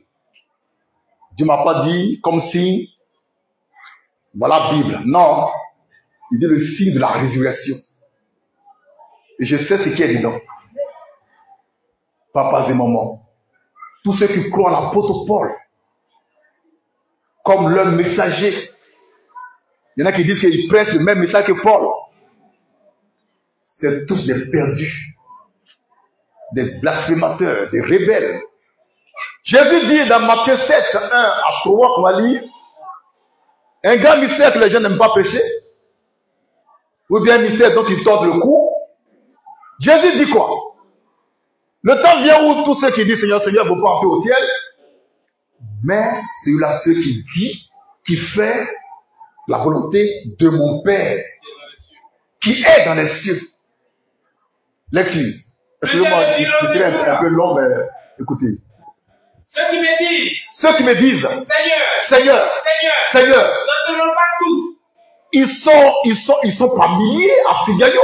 B: Dieu ne m'a pas dit comme si, voilà la Bible. Non, il dit le signe de la résurrection. Et je sais ce qui est dedans. Papas et mamans, tous ceux qui croient en l'apôtre Paul, comme leur messager, il y en a qui disent qu'ils prêchent le même message que Paul. C'est tous des perdus, des blasphémateurs, des rebelles. Jésus dit dans Matthieu 7, 1 à 3, on va lire, un grand mystère que les gens n'aiment pas prêcher, ou bien un mystère dont ils tordent le cou. Jésus dit quoi? Le temps vient où tous ceux qui disent Seigneur, Seigneur, ne vont pas entrer au ciel, mais celui-là, ceux qui dit, qui fait la volonté de mon Père. qui est dans les cieux. Lecture. Excusez-moi, il serait un peu long, mais écoutez.
C: Ceux qui me disent,
B: Ceux qui me disent,
C: Seigneur,
B: Seigneur,
C: Seigneur,
B: Seigneur,
C: n'entreront pas tous.
B: ils sont pas milliers à Figayo.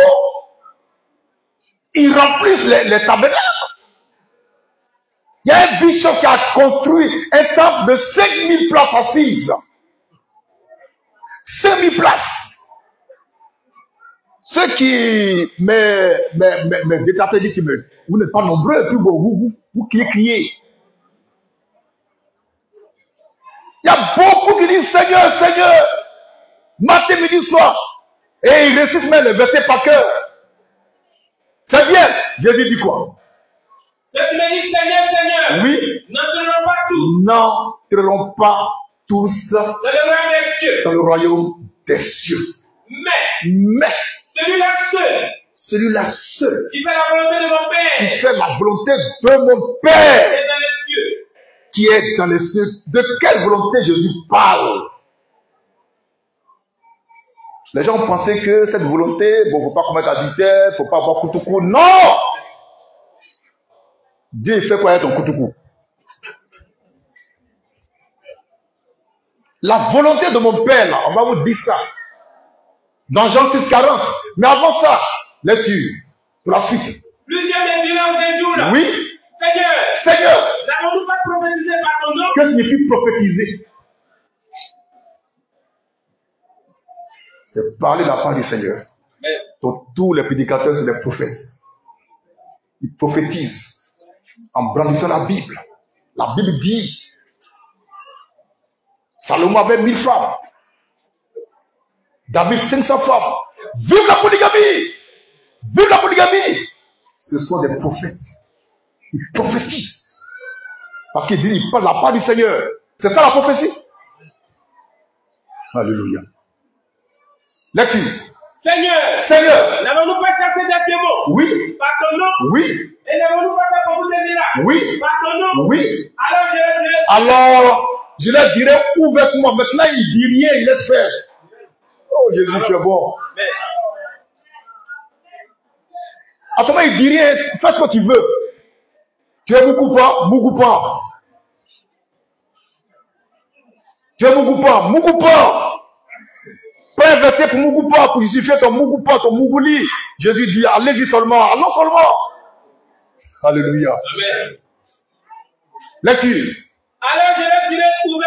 B: Ils remplissent les tabernacles. Il y a un bishop qui a construit un temple de 5000 places assises. 5000 places. Ceux qui me détractent disent que vous n'êtes pas nombreux, et puis vous criez. Il y a beaucoup qui disent Seigneur, Seigneur, matin, midi, soir. Et ils récitent même le verset par cœur. C'est bien. Jésus dit quoi?
C: Ceux qui me disent Seigneur, Seigneur,
B: Oui.
C: n'entreront pas tous
B: N'entreront pas tous
C: dans le royaume des cieux.
B: dans le royaume des cieux.
C: Mais
B: Mais celui-là seul
C: qui fait la volonté de mon
B: qui
C: Père,
B: fait la volonté de mon
C: qui
B: Père
C: est dans les cieux.
B: qui est dans les cieux. De quelle volonté Jésus parle? Les gens pensaient que cette volonté, bon, faut pas commettre adultère, faut pas avoir koutoukou. Non! Dieu, il fait quoi avec ton koutoukou? La volonté de mon Père, là, on va vous dire ça. Dans Jean 6,40. Mais avant ça, lecture. Pour la suite.
C: Plusieurs me diront ces jours-là,
B: Oui.
C: Seigneur,
B: Seigneur,
C: n'avons-nous pas prophétisé par ton nom?
B: que signifie prophétiser? C'est parler la part du Seigneur. Donc, tous les prédicateurs, c'est des prophètes. Ils prophétisent en brandissant la Bible. La Bible dit, Salomon avait 1000 femmes. David 500 femmes. Vive la polygamie! Vive la polygamie! Ce sont des prophètes. Ils prophétisent. Parce qu'ils disent, ils parlent la part du Seigneur. C'est ça la prophétie. Alléluia. Lecture.
C: Seigneur,
B: Seigneur.
C: n'avons-nous pas chassé des démons
B: Oui.
C: par ton nom?
B: Oui.
C: Et n'avons-nous pas fait beaucoup de miracles
B: Oui.
C: par ton nom?
B: Oui.
C: Alors
B: Je leur dirai ouvertement. Maintenant, il dit rien, il laisse faire. Oh Jésus, tu es bon. Attends, il dit rien. Fais ce que tu veux. Tu es Moukoupa, Moukoupa. Tu es Moukoupa, Moukoupa. Prends un verset pour Moukoupa, pour justifier ton Moukoupa, ton Mougouli. Jésus dit, allez-y seulement, allons seulement. Alléluia.
C: Amen.
B: Lecture.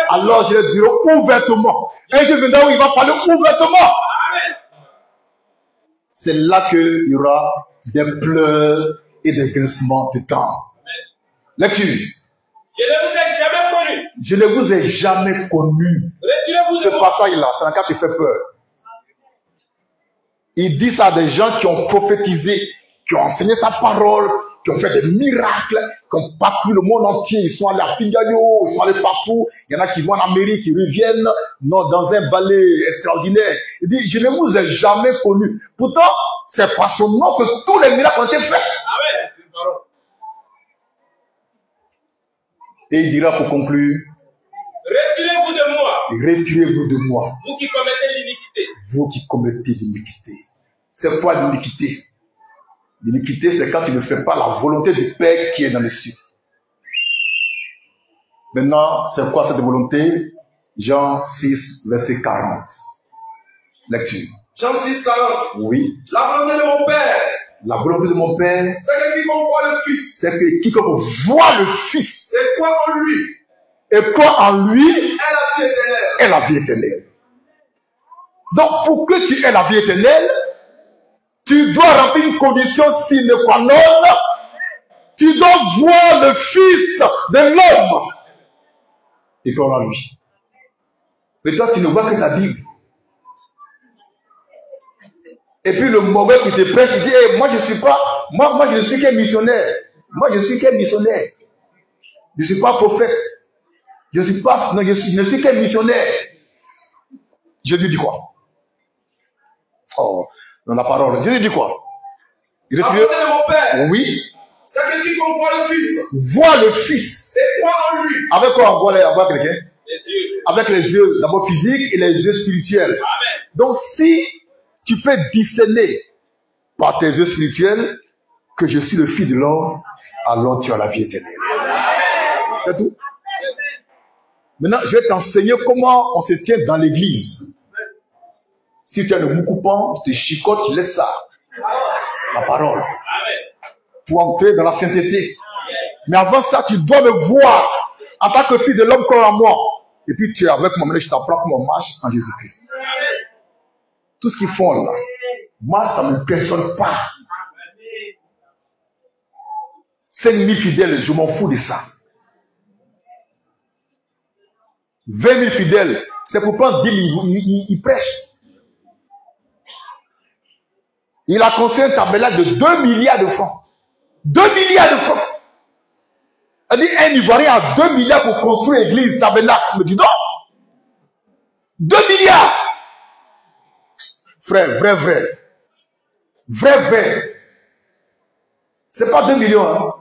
C: Alors je leur dirai ouvertement.
B: Un Dieu viendra où il va parler ouvertement.
C: Amen.
B: C'est là qu'il y aura des pleurs et des grincements de temps. Lecture.
C: Je ne vous ai jamais connu.
B: Je ne vous ai jamais connu.
C: Retirez-vous
B: Ce
C: de moi.
B: passage-là, c'est un cas qui fait peur. Il dit ça à des gens qui ont prophétisé, qui ont enseigné sa parole, qui ont fait des miracles, qui ont parcouru le monde entier. Ils sont allés à Figayo, ils sont allés partout. Il y en a qui vont en Amérique, qui reviennent dans un ballet extraordinaire. Il dit, je ne vous ai jamais connu. Pourtant, c'est par son nom que tous les miracles ont été faits.
C: Amen.
B: Et il dira pour conclure,
C: Retirez-vous de moi,
B: retirez-vous de moi,
C: vous qui commettez l'iniquité.
B: vous qui commettez l'iniquité. C'est quoi l'iniquité? L'iniquité, c'est quand tu ne fais pas la volonté du Père qui est dans les cieux. Maintenant, c'est quoi cette volonté? Jean 6, verset 40. Lecture.
A: Jean 6, 40.
B: Oui.
A: La volonté de mon Père,
B: La volonté de mon Père,
A: c'est que quiconque voit le Fils
B: c'est que quiconque voit le Fils
A: et croit en lui
B: et croit en lui
A: est la vie éternelle.
B: est la vie éternelle. Donc, pour que tu aies la vie éternelle, tu dois remplir une condition sine qua non. Tu dois voir le Fils de l'homme et croire en lui. Mais toi, tu ne vois que ta Bible. Et puis le mauvais qui te prêche, il dit, hey, moi je suis pas, moi je ne suis qu'un missionnaire. Moi je suis qu'un missionnaire. Je ne suis pas prophète. Je suis pas, non, je ne suis qu'un missionnaire. Jésus dit quoi? Oh, dans la parole. Jésus dit quoi?
A: La volonté de mon Père,
B: Oui.
A: c'est que quiconque voit le Fils
B: Vois le Fils.
A: et croit en lui.
B: Avec quoi on voit avec quelqu'un?
C: Les yeux.
B: Avec les yeux d'abord physiques et les yeux spirituels.
C: Amen.
B: Donc si tu peux discerner par tes yeux spirituels que je suis le Fils de l'homme, alors tu as la vie éternelle. C'est tout. Maintenant, je vais t'enseigner comment on se tient dans l'église. Si tu as le mou coupant, tu te chicotes, tu laisses ça. La parole. Pour entrer dans la sainteté. Mais avant ça, tu dois me voir en tant que fils de l'homme comme à moi. Et puis tu es avec moi, je t'apprends comment on marche en Jésus-Christ. Tout ce qu'ils font là, moi, ça ne me impressionne pas. 5000 fidèles, je m'en fous de ça. 20 000 fidèles, c'est pour prendre 10 livres, il prêche. Il a construit un tabernacle de 2 milliards de francs. 2 milliards de francs. Il dit, un Ivoirien a 2 milliards pour construire l'église, tabernacle. Il me dit non. 2 milliards. Frère, vrai. C'est pas 2 millions, hein.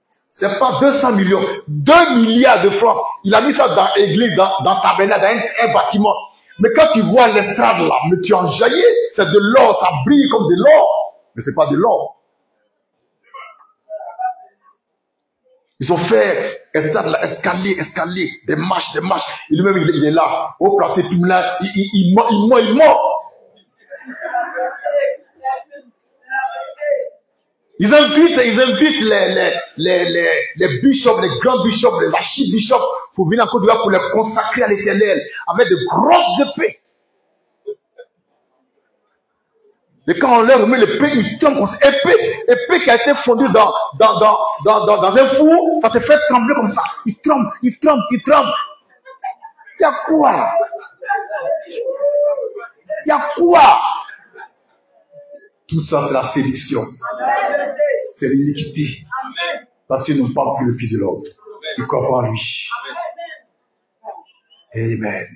B: C'est pas 200 millions. 2 milliards de francs. Il a mis ça dans l'église, dans tabernacle, dans un bâtiment. Mais quand tu vois l'estrade là, mais tu en jaillis, c'est de l'or, ça brille comme de l'or. Mais c'est pas de l'or. Ils ont fait estrade là, escalier, des marches. Et lui-même, il est là, au placé, puis là, il ment. Ils invitent les bishops, les grands bishops, les archibishops pour venir en Côte d'Ivoire pour les consacrer à l'Éternel avec de grosses épées. Et quand on leur remet l'épée, ils tremblent. Épée qui a été fondue dans un four, ça te fait trembler comme ça. Ils tremblent. Il y a quoi? Tout ça, c'est la séduction. C'est l'iniquité. Parce qu'ils n'ont pas vu le Fils de l'homme. Ils ne croient pas en lui. Amen.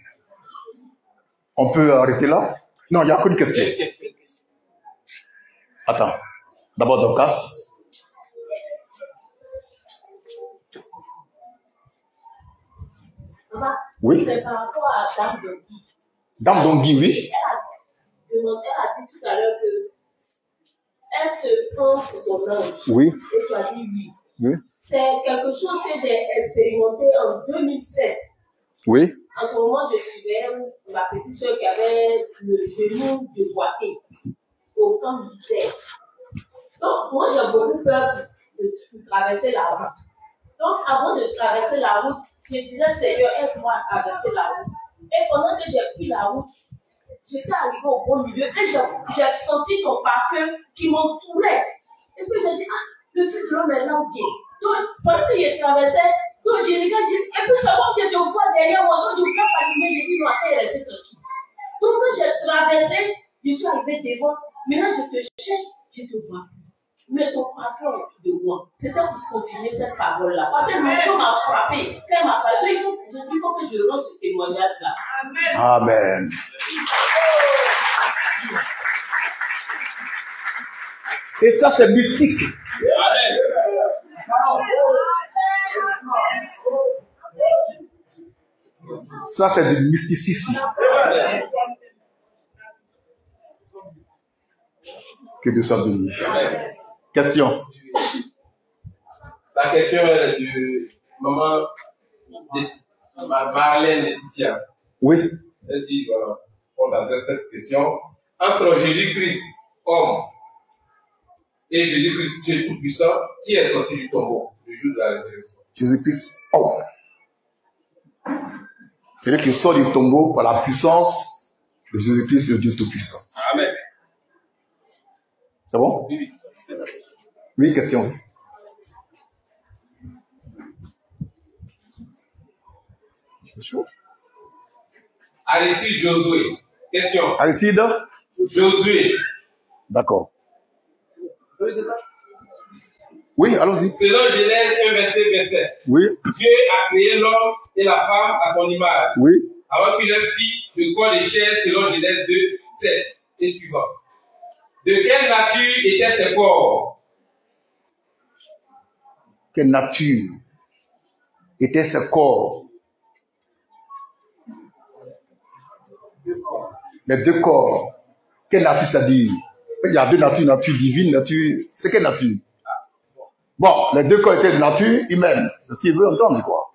B: On peut arrêter là? Non, il n'y a qu'une question. Attends. D'abord, Dorcas. Oui.
F: C'est par rapport à Dame Dongui.
B: Dame Dongui, oui.
F: Elle a dit tout à l'heure que elle te prend pour son ange.
B: Oui.
F: Et tu as dit oui.
B: Oui.
F: C'est quelque chose que j'ai expérimenté en 2007.
B: Oui.
F: En ce moment, je suivais ma petite soeur qui avait le genou de boité au camp militaire. Donc, moi, j'ai beaucoup peur de traverser la route. Donc, avant de traverser la route, je disais, Seigneur, aide-moi à traverser la route. Et pendant que j'ai pris la route, j'étais arrivée au bon milieu et j'ai senti ton parfum qui m'entourait. Et puis j'ai dit, le Fils de l'homme est là ou bien. Donc, pendant que j'ai traversé, donc j'ai regardé, et puis seulement que je te vois derrière moi, donc je ne voulais pas allumer, j'ai dit, non, attends, restez tranquille. Donc quand j'ai traversé, je suis arrivée devant, maintenant je te cherche, je te vois. Mais ton parfum autour de moi, c'était pour confirmer cette parole-là. Parce que le monsieur m'a frappé. Quand il m'a parlé, il faut que je rende ce témoignage-là.
B: Amen. Et ça, c'est mystique. Ça, c'est du mysticisme. Que Dieu soit béni. Question.
C: La question est de maman Marlène Laetitia.
B: Oui.
C: Elle dit, voilà, on adresse cette question. Entre Jésus-Christ, homme, et Jésus-Christ, Dieu tout-puissant, qui est sorti du tombeau le jour de la résurrection?
B: Jésus-Christ, homme. C'est lui qui sort du tombeau par la puissance de Jésus-Christ, le Dieu tout-puissant.
C: Amen.
B: C'est bon?
C: Oui.
B: Oui, question.
C: Aristide Josué. Question.
B: Aristide?
C: Josué.
B: D'accord. Oui, allons-y.
C: Selon Genèse 1, verset 27.
B: Oui.
C: Dieu a créé l'homme et la femme à son image.
B: Oui.
C: Avant qu'il leur fît le corps de chair selon Genèse 2, 7 et suivant. De quelle nature étaient ces corps?
B: Quelle nature étaient ces corps? Les deux corps. Quelle nature ça dit? Il y a deux natures, nature divine, nature... C'est quelle nature? Bon, les deux corps étaient de nature humaine. C'est ce qu'il veut entendre, quoi.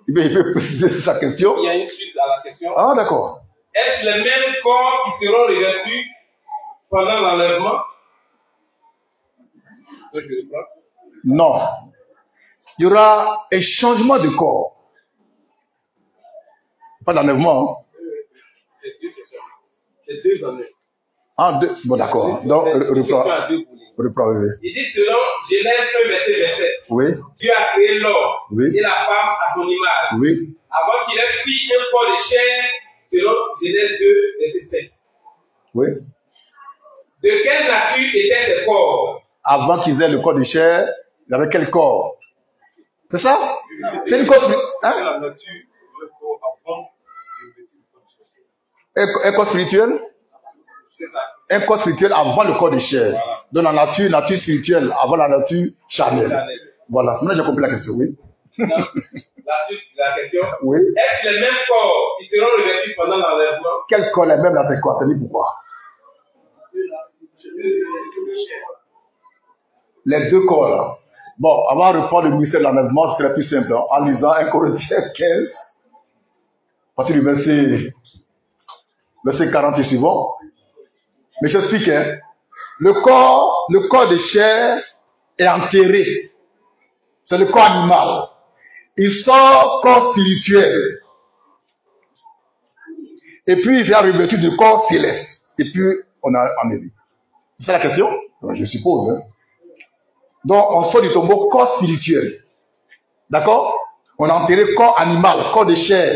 B: Il peut préciser sa question.
C: Il y a une suite à la question.
B: Ah, d'accord.
C: Est-ce les mêmes corps qui seront revêtus pendant l'enlèvement? Je reprends.
B: Non. Il y aura un changement de corps. Pas d'enlèvement. Hein?
C: C'est deux questions. C'est deux années.
B: Ah, deux. Bon, d'accord. Donc, reprends. Reprends, oui.
C: Il dit selon Genèse 1, verset 27.
B: Oui.
C: Dieu a créé l'homme
B: Oui.
C: et la femme à son image.
B: Oui.
C: Avant qu'il ait fait un corps de chair, selon Genèse 2, verset 7.
B: Oui.
C: De quelle nature étaient ces corps?
B: Avant qu'ils aient le corps de chair, il y avait quel corps? C'est ça? C'est une corps... Hein?
G: La nature, le corps avant de
B: Un corps spirituel?
C: C'est ça.
B: Un corps spirituel avant le corps de chair. Donc la nature spirituelle avant la nature charnelle. Voilà, c'est là que j'ai compris la question, oui.
C: Donc, la suite de la question.
B: Oui.
C: Est-ce les mêmes corps qui seront revêtus pendant l'enlèvement?
B: Quel corps est même là, c'est quoi? C'est dit pourquoi? Les deux corps là. Bon, avant de reprendre le mystère de l'enlèvement, ce serait plus simple. Hein, en lisant 1 Corinthiens 15, à partir du verset 40 et suivant. Mais j'explique, hein, le corps de chair est enterré. C'est le corps animal. Il sort corps spirituel. Et puis il est revêtu du corps céleste. Et puis on a enlevé. C'est ça la question? Je suppose. Hein. Donc on sort du tombeau corps spirituel. D'accord? On a enterré corps animal, corps de chair.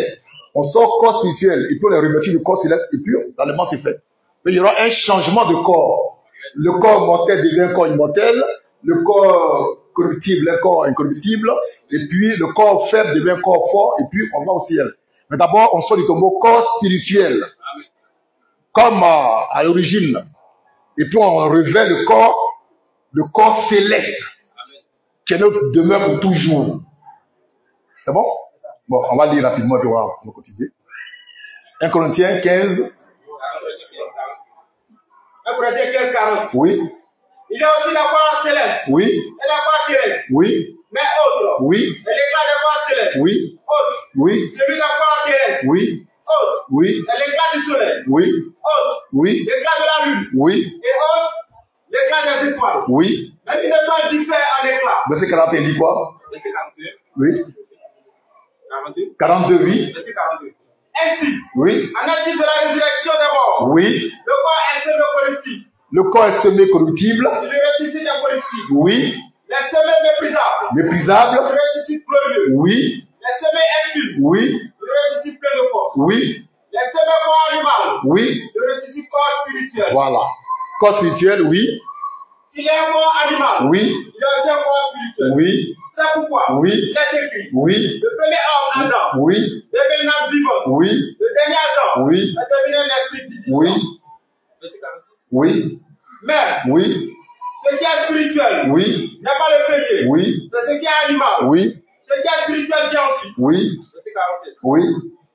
B: On sort corps spirituel. Et puis on est revêtu du corps céleste. Et puis l'enlèvement c'est fait. Mais il y aura un changement de corps. Le corps mortel devient un corps immortel. Le corps corruptible, un corps incorruptible. Et puis le corps faible devient un corps fort. Et puis on va au ciel. Mais d'abord, on sort du tombeau corps spirituel. Comme à l'origine. Et puis on revêt le corps céleste. Qui est notre demeure pour toujours. C'est bon? Bon, on va lire rapidement et puis on va continuer. 1 Corinthiens 15.
A: 1 Corinthiens 15, 40.
B: Oui.
A: Il y a aussi la croix céleste.
B: Oui.
A: Et la croix terrestre.
B: Oui.
A: Mais autre.
B: Oui.
A: Et l'éclat de croix céleste.
B: Oui.
A: Autre.
B: Oui.
A: Celui de la croix terrestre.
B: Oui.
A: Autre.
B: Oui.
A: Et l'éclat du soleil.
B: Oui.
A: Autre.
B: Oui.
A: L'éclat de la lune.
B: Oui.
A: Et autre. L'éclat des étoiles.
B: Oui.
A: Mais une étoile diffère en éclat.
B: Verset 41 dit quoi?
A: Verset 42.
B: Oui.
A: 42.
B: 42, oui.
A: Verset 42. Ainsi,
B: Oui.
A: en est-il de la résurrection des morts?
B: Oui.
A: Le corps est semi-corruptible.
B: Le corps est semé-corruptible.
A: Il ressuscite incorruptible.
B: Oui.
A: Les semés méprisables.
B: Méprisable.
A: Il ressuscite glorieux.
B: Oui.
A: Les semés infimes.
B: Oui.
A: Il ressuscite plein de force.
B: Oui.
A: Les semés corps animal.
B: Oui.
A: Il ressuscite corps spirituel.
B: Voilà. Corps spirituel, oui.
A: S'il y a un corps animal,
B: Oui.
A: il y a aussi un corps spirituel.
B: Oui.
A: C'est pourquoi
B: Oui.
A: il est écrit.
B: Oui.
A: Le premier homme, Adam,
B: Oui.
A: devient une âme vivante.
B: Oui.
A: Le dernier Adam
B: Oui.
A: est devenu un esprit vivifiant.
B: Oui.
A: Verset 46.
B: Oui.
A: Mais
B: Oui.
A: ce qui est spirituel
B: Oui.
A: n'est pas le premier.
B: Oui.
A: C'est ce qui est animal.
B: Oui.
A: Ce qui est spirituel vient ensuite.
B: Oui.
A: Verset 47.
B: Oui.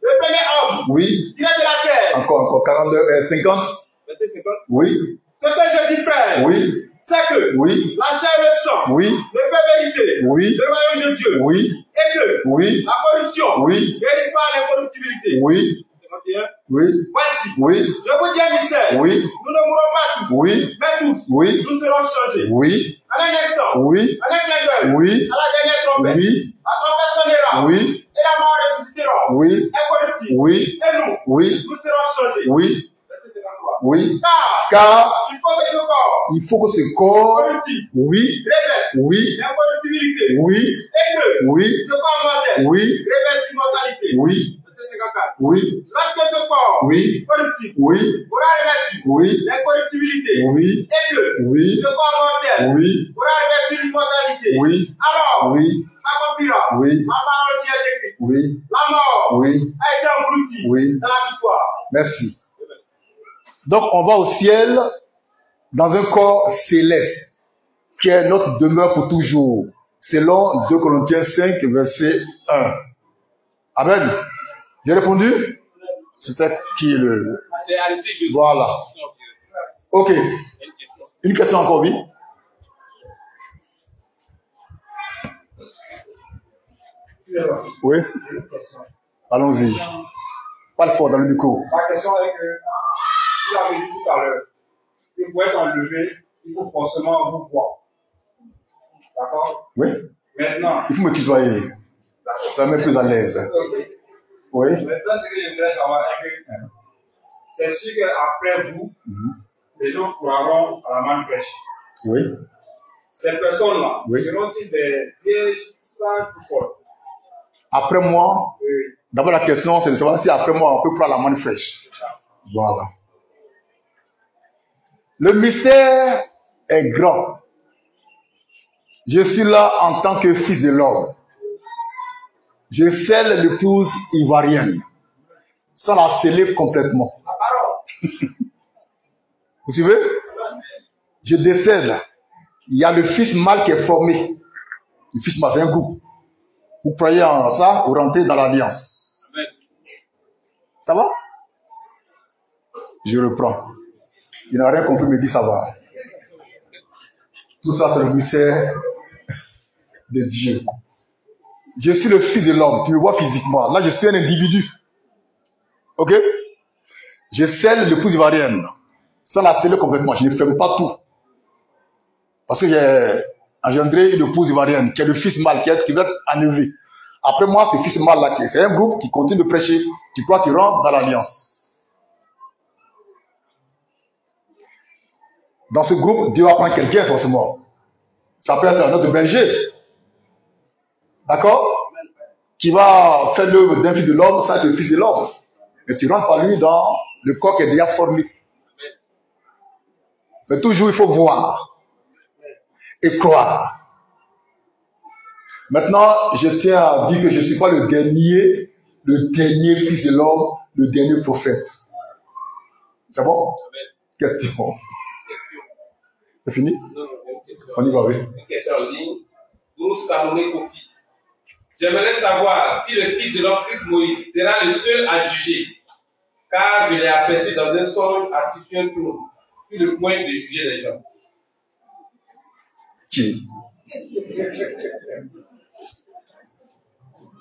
A: Le premier homme
B: Oui.
A: tiré de la terre.
B: Encore 42, 50.
A: Verset 50.
B: Oui.
A: Ce que je dis, frère,
B: Oui.
A: c'est que
B: Oui.
A: la chair et le sang
B: Oui.
A: ne peuvent hériter
B: Oui.
A: le royaume de Dieu.
B: Oui.
A: Et que
B: Oui.
A: la corruption
B: Oui.
A: n'hérite pas l'incorruptibilité.
B: Oui.
A: 51.
B: Oui.
A: Voici,
B: Oui.
A: je vous dis un mystère.
B: Oui.
A: Nous ne mourrons pas tous,
B: Oui.
A: mais tous,
B: Oui.
A: nous serons changés.
B: Oui.
A: En un instant,
B: Oui.
A: en un clin d'œil,
B: Oui.
A: à la dernière trompette,
B: Oui.
A: la trompette sonnera,
B: Oui.
A: et la mort ressuscitera,
B: Oui.
A: incorruptible,
B: Oui.
A: et nous,
B: Oui.
A: nous serons changés.
B: Oui.
A: Verset 53.
B: Oui.
A: Car il faut que ce corps
B: Il faut que ce corps,
A: corruptible
B: oui,
A: révèle
B: oui,
A: l'incorruptibilité,
B: oui,
A: et que
B: oui,
A: ce corps mortel
B: oui,
A: révèle l'immortalité.
B: oui,
A: Verset 54.
B: oui,
A: Lorsque ce corps
B: oui,
A: corruptible
B: oui,
A: aura revêtu
B: oui,
A: l'incorruptibilité,
B: oui,
A: et que
B: oui,
A: ce corps mortel
B: oui,
A: aura revêtu l'immortalité,
B: oui,
A: alors
B: oui,
A: s'accomplira
B: oui,
A: la parole qui est écrite.
B: oui,
A: La mort
B: oui,
A: a été engloutie
B: oui.
A: dans la victoire.
B: Merci. Donc, on va au ciel dans un corps céleste qui est notre demeure pour toujours, selon 2 Corinthiens 5, verset 1. Amen. J'ai répondu? C'était qui le...
C: Allez-y, je
B: Voilà. Ok. Une question encore, oui. Oui. Allons-y. Pas le fort dans le micro.
I: Ma question est que, vous l'avez dit tout à l'heure, que pour être enlevé, il faut forcément vous voir. D'accord?
B: Oui.
I: Maintenant.
B: Il faut me tutoyer. Ça me met plus à l'aise.
I: Okay.
B: Oui.
I: Maintenant, ce que je voudrais savoir est que, c'est sûr qu'après vous, les gens croiront à la manne fraîche.
B: Oui.
I: Ces personnes-là,
B: oui.
I: seront-ils des pièges simples ou folles?
B: Après moi,
I: oui.
B: D'abord la question c'est de savoir si après moi on peut prendre la manne fraîche. Voilà. Le mystère est grand. Je suis là en tant que fils de l'homme. Je scelle l'épouse ivoirienne sans la sceller complètement. Vous suivez? Je décède. Il y a le fils mâle qui est formé. Le fils mâle, c'est un groupe. Vous croyez en ça, vous rentrez dans l'alliance. Ça va? Je reprends. Il n'a rien compris, me dit ça va. Tout ça, c'est le mystère de Dieu. Je suis le fils de l'homme. Tu me vois physiquement. Là, je suis un individu. Ok? Je scelle l'épouse ivoirienne sans la sceller complètement. Je ne ferme pas tout. Parce que j'ai engendré une épouse ivoirienne qui est le fils mâle qui va être enlevé. Après moi, ce fils mâle-là, c'est un groupe qui continue de prêcher. Tu crois, tu rentres dans l'alliance. Dans ce groupe, Dieu va prendre quelqu'un forcément. Ça peut être un autre berger. D'accord? Qui va faire l'œuvre d'un fils de l'homme, ça c'est le fils de l'homme. Mais tu rentres pas lui dans le corps qui est déjà formé. Mais toujours, il faut voir et croire. Maintenant, je tiens à dire que je ne suis pas le dernier fils de l'homme, le dernier prophète. C'est bon? Question. C'est fini?
C: Non, une question.
B: On y va, oui.
C: Une question en ligne. Nous Salomé Kofi. J'aimerais savoir si le fils de l'homme Christ Moïse sera le seul à juger, car je l'ai aperçu dans un songe assis sur un trône, sur le point de juger les gens.
B: Qui?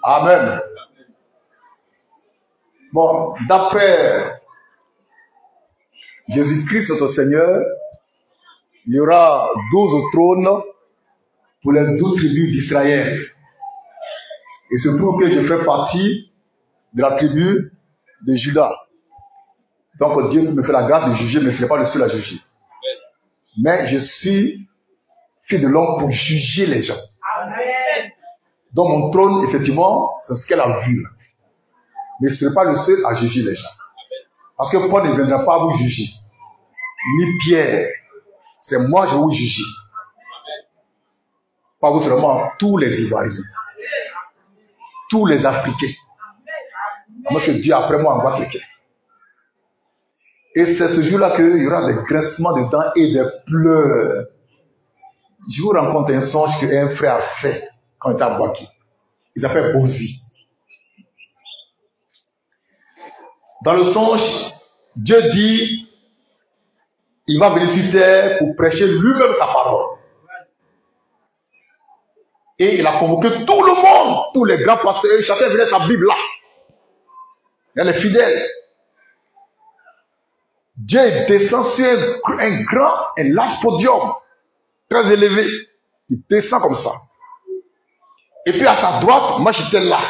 B: Amen. Bon, d'après Jésus-Christ notre Seigneur, il y aura 12 trônes pour les 12 tribus d'Israël. Il se trouve que je fais partie de la tribu de Juda. Donc Dieu me fait la grâce de juger, mais ce n'est pas le seul à juger. Mais je suis fils de l'homme pour juger les gens.
D: Amen.
B: Donc mon trône, effectivement, c'est ce qu'elle a vu. Mais ce n'est pas le seul à juger les gens. Parce que Paul ne viendra pas vous juger. Ni Pierre. C'est moi je vais vous juger. Pas vous seulement, tous les Ivoiriens. Tous les Africains. Parce que Dieu après moi envoie quelqu'un. Et c'est ce jour-là qu'il y aura des grincements de dents et des pleurs. Je vous rencontre un songe qu'un frère a fait quand il était à Boaki. Il s'appelle Bozi. Dans le songe, Dieu dit, il va venir sur terre pour prêcher lui-même sa parole. Et il a convoqué tout le monde, tous les grands pasteurs, chacun venait sa Bible là. Il y a les fidèles. Dieu descend sur un grand, un large podium, très élevé. Il descend comme ça. Et puis à sa droite, moi j'étais là,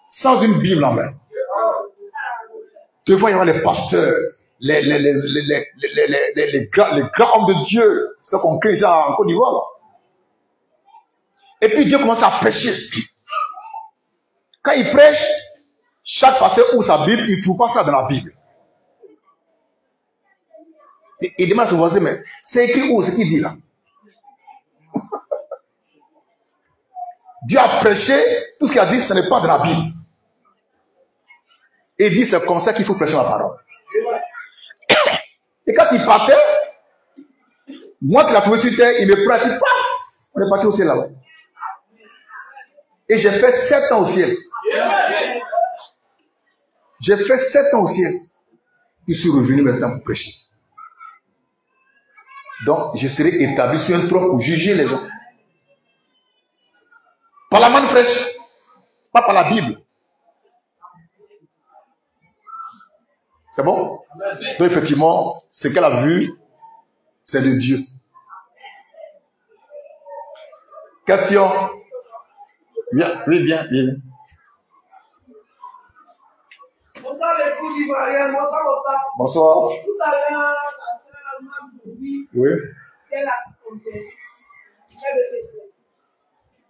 B: sans une Bible en main. Tu vois, il y aura les pasteurs, les grands hommes de Dieu, ceux qu'on crée ici en Côte d'Ivoire. Et puis Dieu commence à prêcher. Quand il prêche, chaque pasteur ouvre sa Bible, il ne trouve pas ça dans la Bible. Il demande à son voisin, mais c'est écrit où ce qu'il dit là? Dieu a prêché, tout ce qu'il a dit, ce n'est pas dans la Bible. Et il dit, c'est comme ça qu'il faut prêcher la parole. Et quand il partait, moi qui l'ai trouvé sur terre, il me prend et puis paf, on est parti au ciel là-bas. Et j'ai fait 7 ans au ciel. J'ai fait 7 ans au ciel. Je suis revenu maintenant pour prêcher. Donc, je serai établi sur un trône pour juger les gens. Par la manne fraîche, pas par la Bible. C'est bon? Donc, effectivement, ce qu'elle a vu, c'est de Dieu. Question? Bien, oui, bien, bien.
H: Bonsoir les coups d'Ivoiriens, bonsoir mon papa.
B: Bonsoir.
H: Tout à l'heure, la sœur m'a dit
B: Oui.
H: qu'elle a conseillé. Elle veut tester.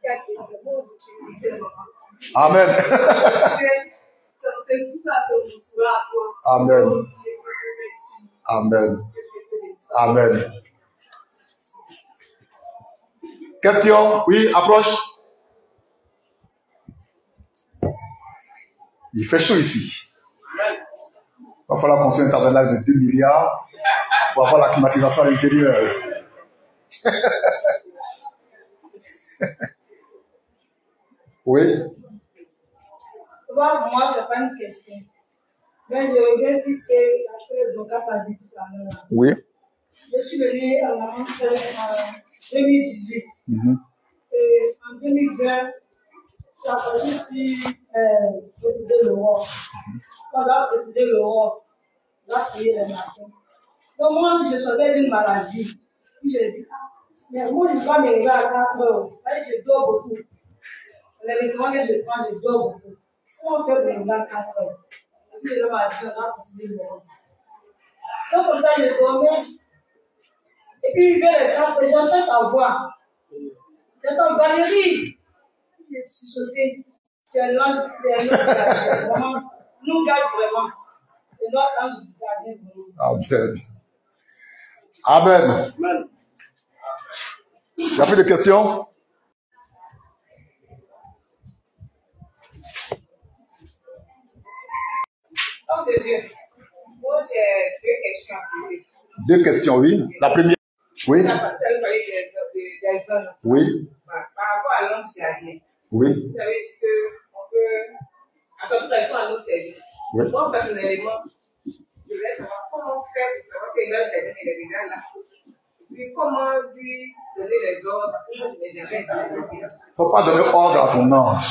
H: C'est bon, c'est maman.
B: Amen.
H: C'est tout à fait à toi.
B: Amen. Amen. Amen. Question? Oui, approche. Il fait chaud ici. Il va falloir construire un tabernacle de 2 milliards pour avoir la climatisation à l'intérieur. Oui.
H: Moi, je n'ai pas une question. Mais je reviens sur ce que la sœur Dorcas a dit tout à l'heure.
B: Oui.
H: Je suis venue à la maman en 2018. Et en 2020, j'ai apparu sur présider l'Europe. Quand on a présidé l'Europe, on a prié les matins. Donc moi, je sortais d'une maladie. Puis j'ai dit, mais moi, je dois m'élever à 4 heures. Je dors beaucoup. Les médicaments que je prends, je dors beaucoup. Comment faire m'élever à 4 heures? Et puis, je m'a dit, on a présidé l'Europe. Donc comme ça, je dormais. Et puis, vers les 4 heures, j'entends ta voix. J'entends Valérie. Je suis sautée. Tu es l'ange, tu es l'ange. Vraiment, nous garde vraiment. C'est notre ange gardien vraiment.
B: Amen. Amen. Il n'y a plus de questions?
D: Oh de Dieu. Moi, j'ai 2 questions à poser.
B: 2 questions, oui. La première. Oui.
D: Vous avez parlé des zones.
B: Oui.
D: Par rapport à l'ange gardien.
B: Oui.
D: Vous avez dit qu'on peut. En toute façon, à nos services.
B: Oui.
D: Moi, personnellement, je voulais savoir comment faire pour savoir que l'ange gardien est déjà là. Et puis, comment lui donner les ordres, parce que moi, je n'ai jamais été.
B: Il ne faut pas donner ordre à ton ange.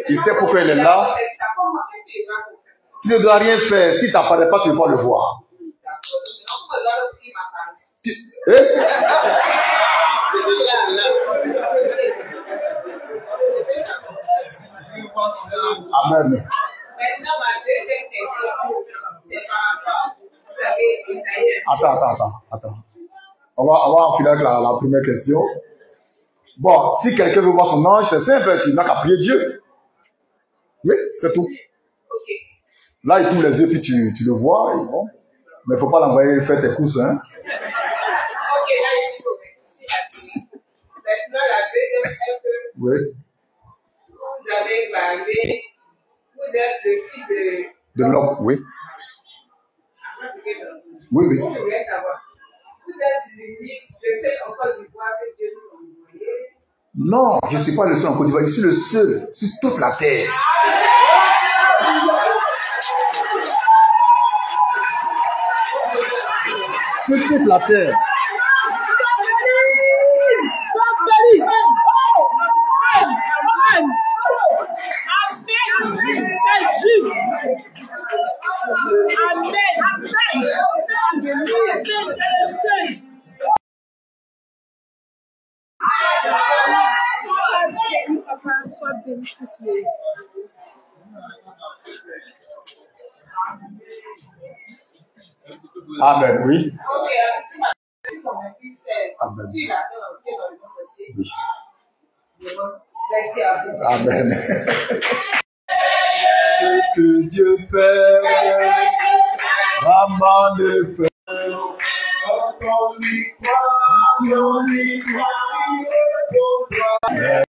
B: Il sait pourquoi il est là. Tu ne dois rien faire. Si tu n'apparais pas, tu ne peux pas le voir. Amen.
D: Maintenant, ma deuxième question, c'est par rapport. Vous avez détaillé.
B: Attends. On va enfiler avec la première question. Bon, si quelqu'un veut voir son ange, c'est simple. Tu n'as qu'à prier Dieu. Oui, c'est tout.
D: Okay.
B: Là, il tourne les yeux, puis tu le vois. Bon. Mais il ne faut pas l'envoyer faire tes courses. Hein.
D: Ok, là, je suis convaincue. Maintenant, la deuxième est que
B: oui.
D: Vous avez parlé, vous êtes le fils
B: de l'homme, oui. Oui.
D: Je voulais savoir, vous êtes l'unique, le seul en Côte d'Ivoire que Dieu nous a envoyé.
B: Non, je ne suis pas le seul en Côte d'Ivoire, je suis le seul sur toute la terre. Sur toute la terre. Amen, oui. Amen. Oui. Amen. Ce que Dieu fait, vraiment le fait. Quand on y croit,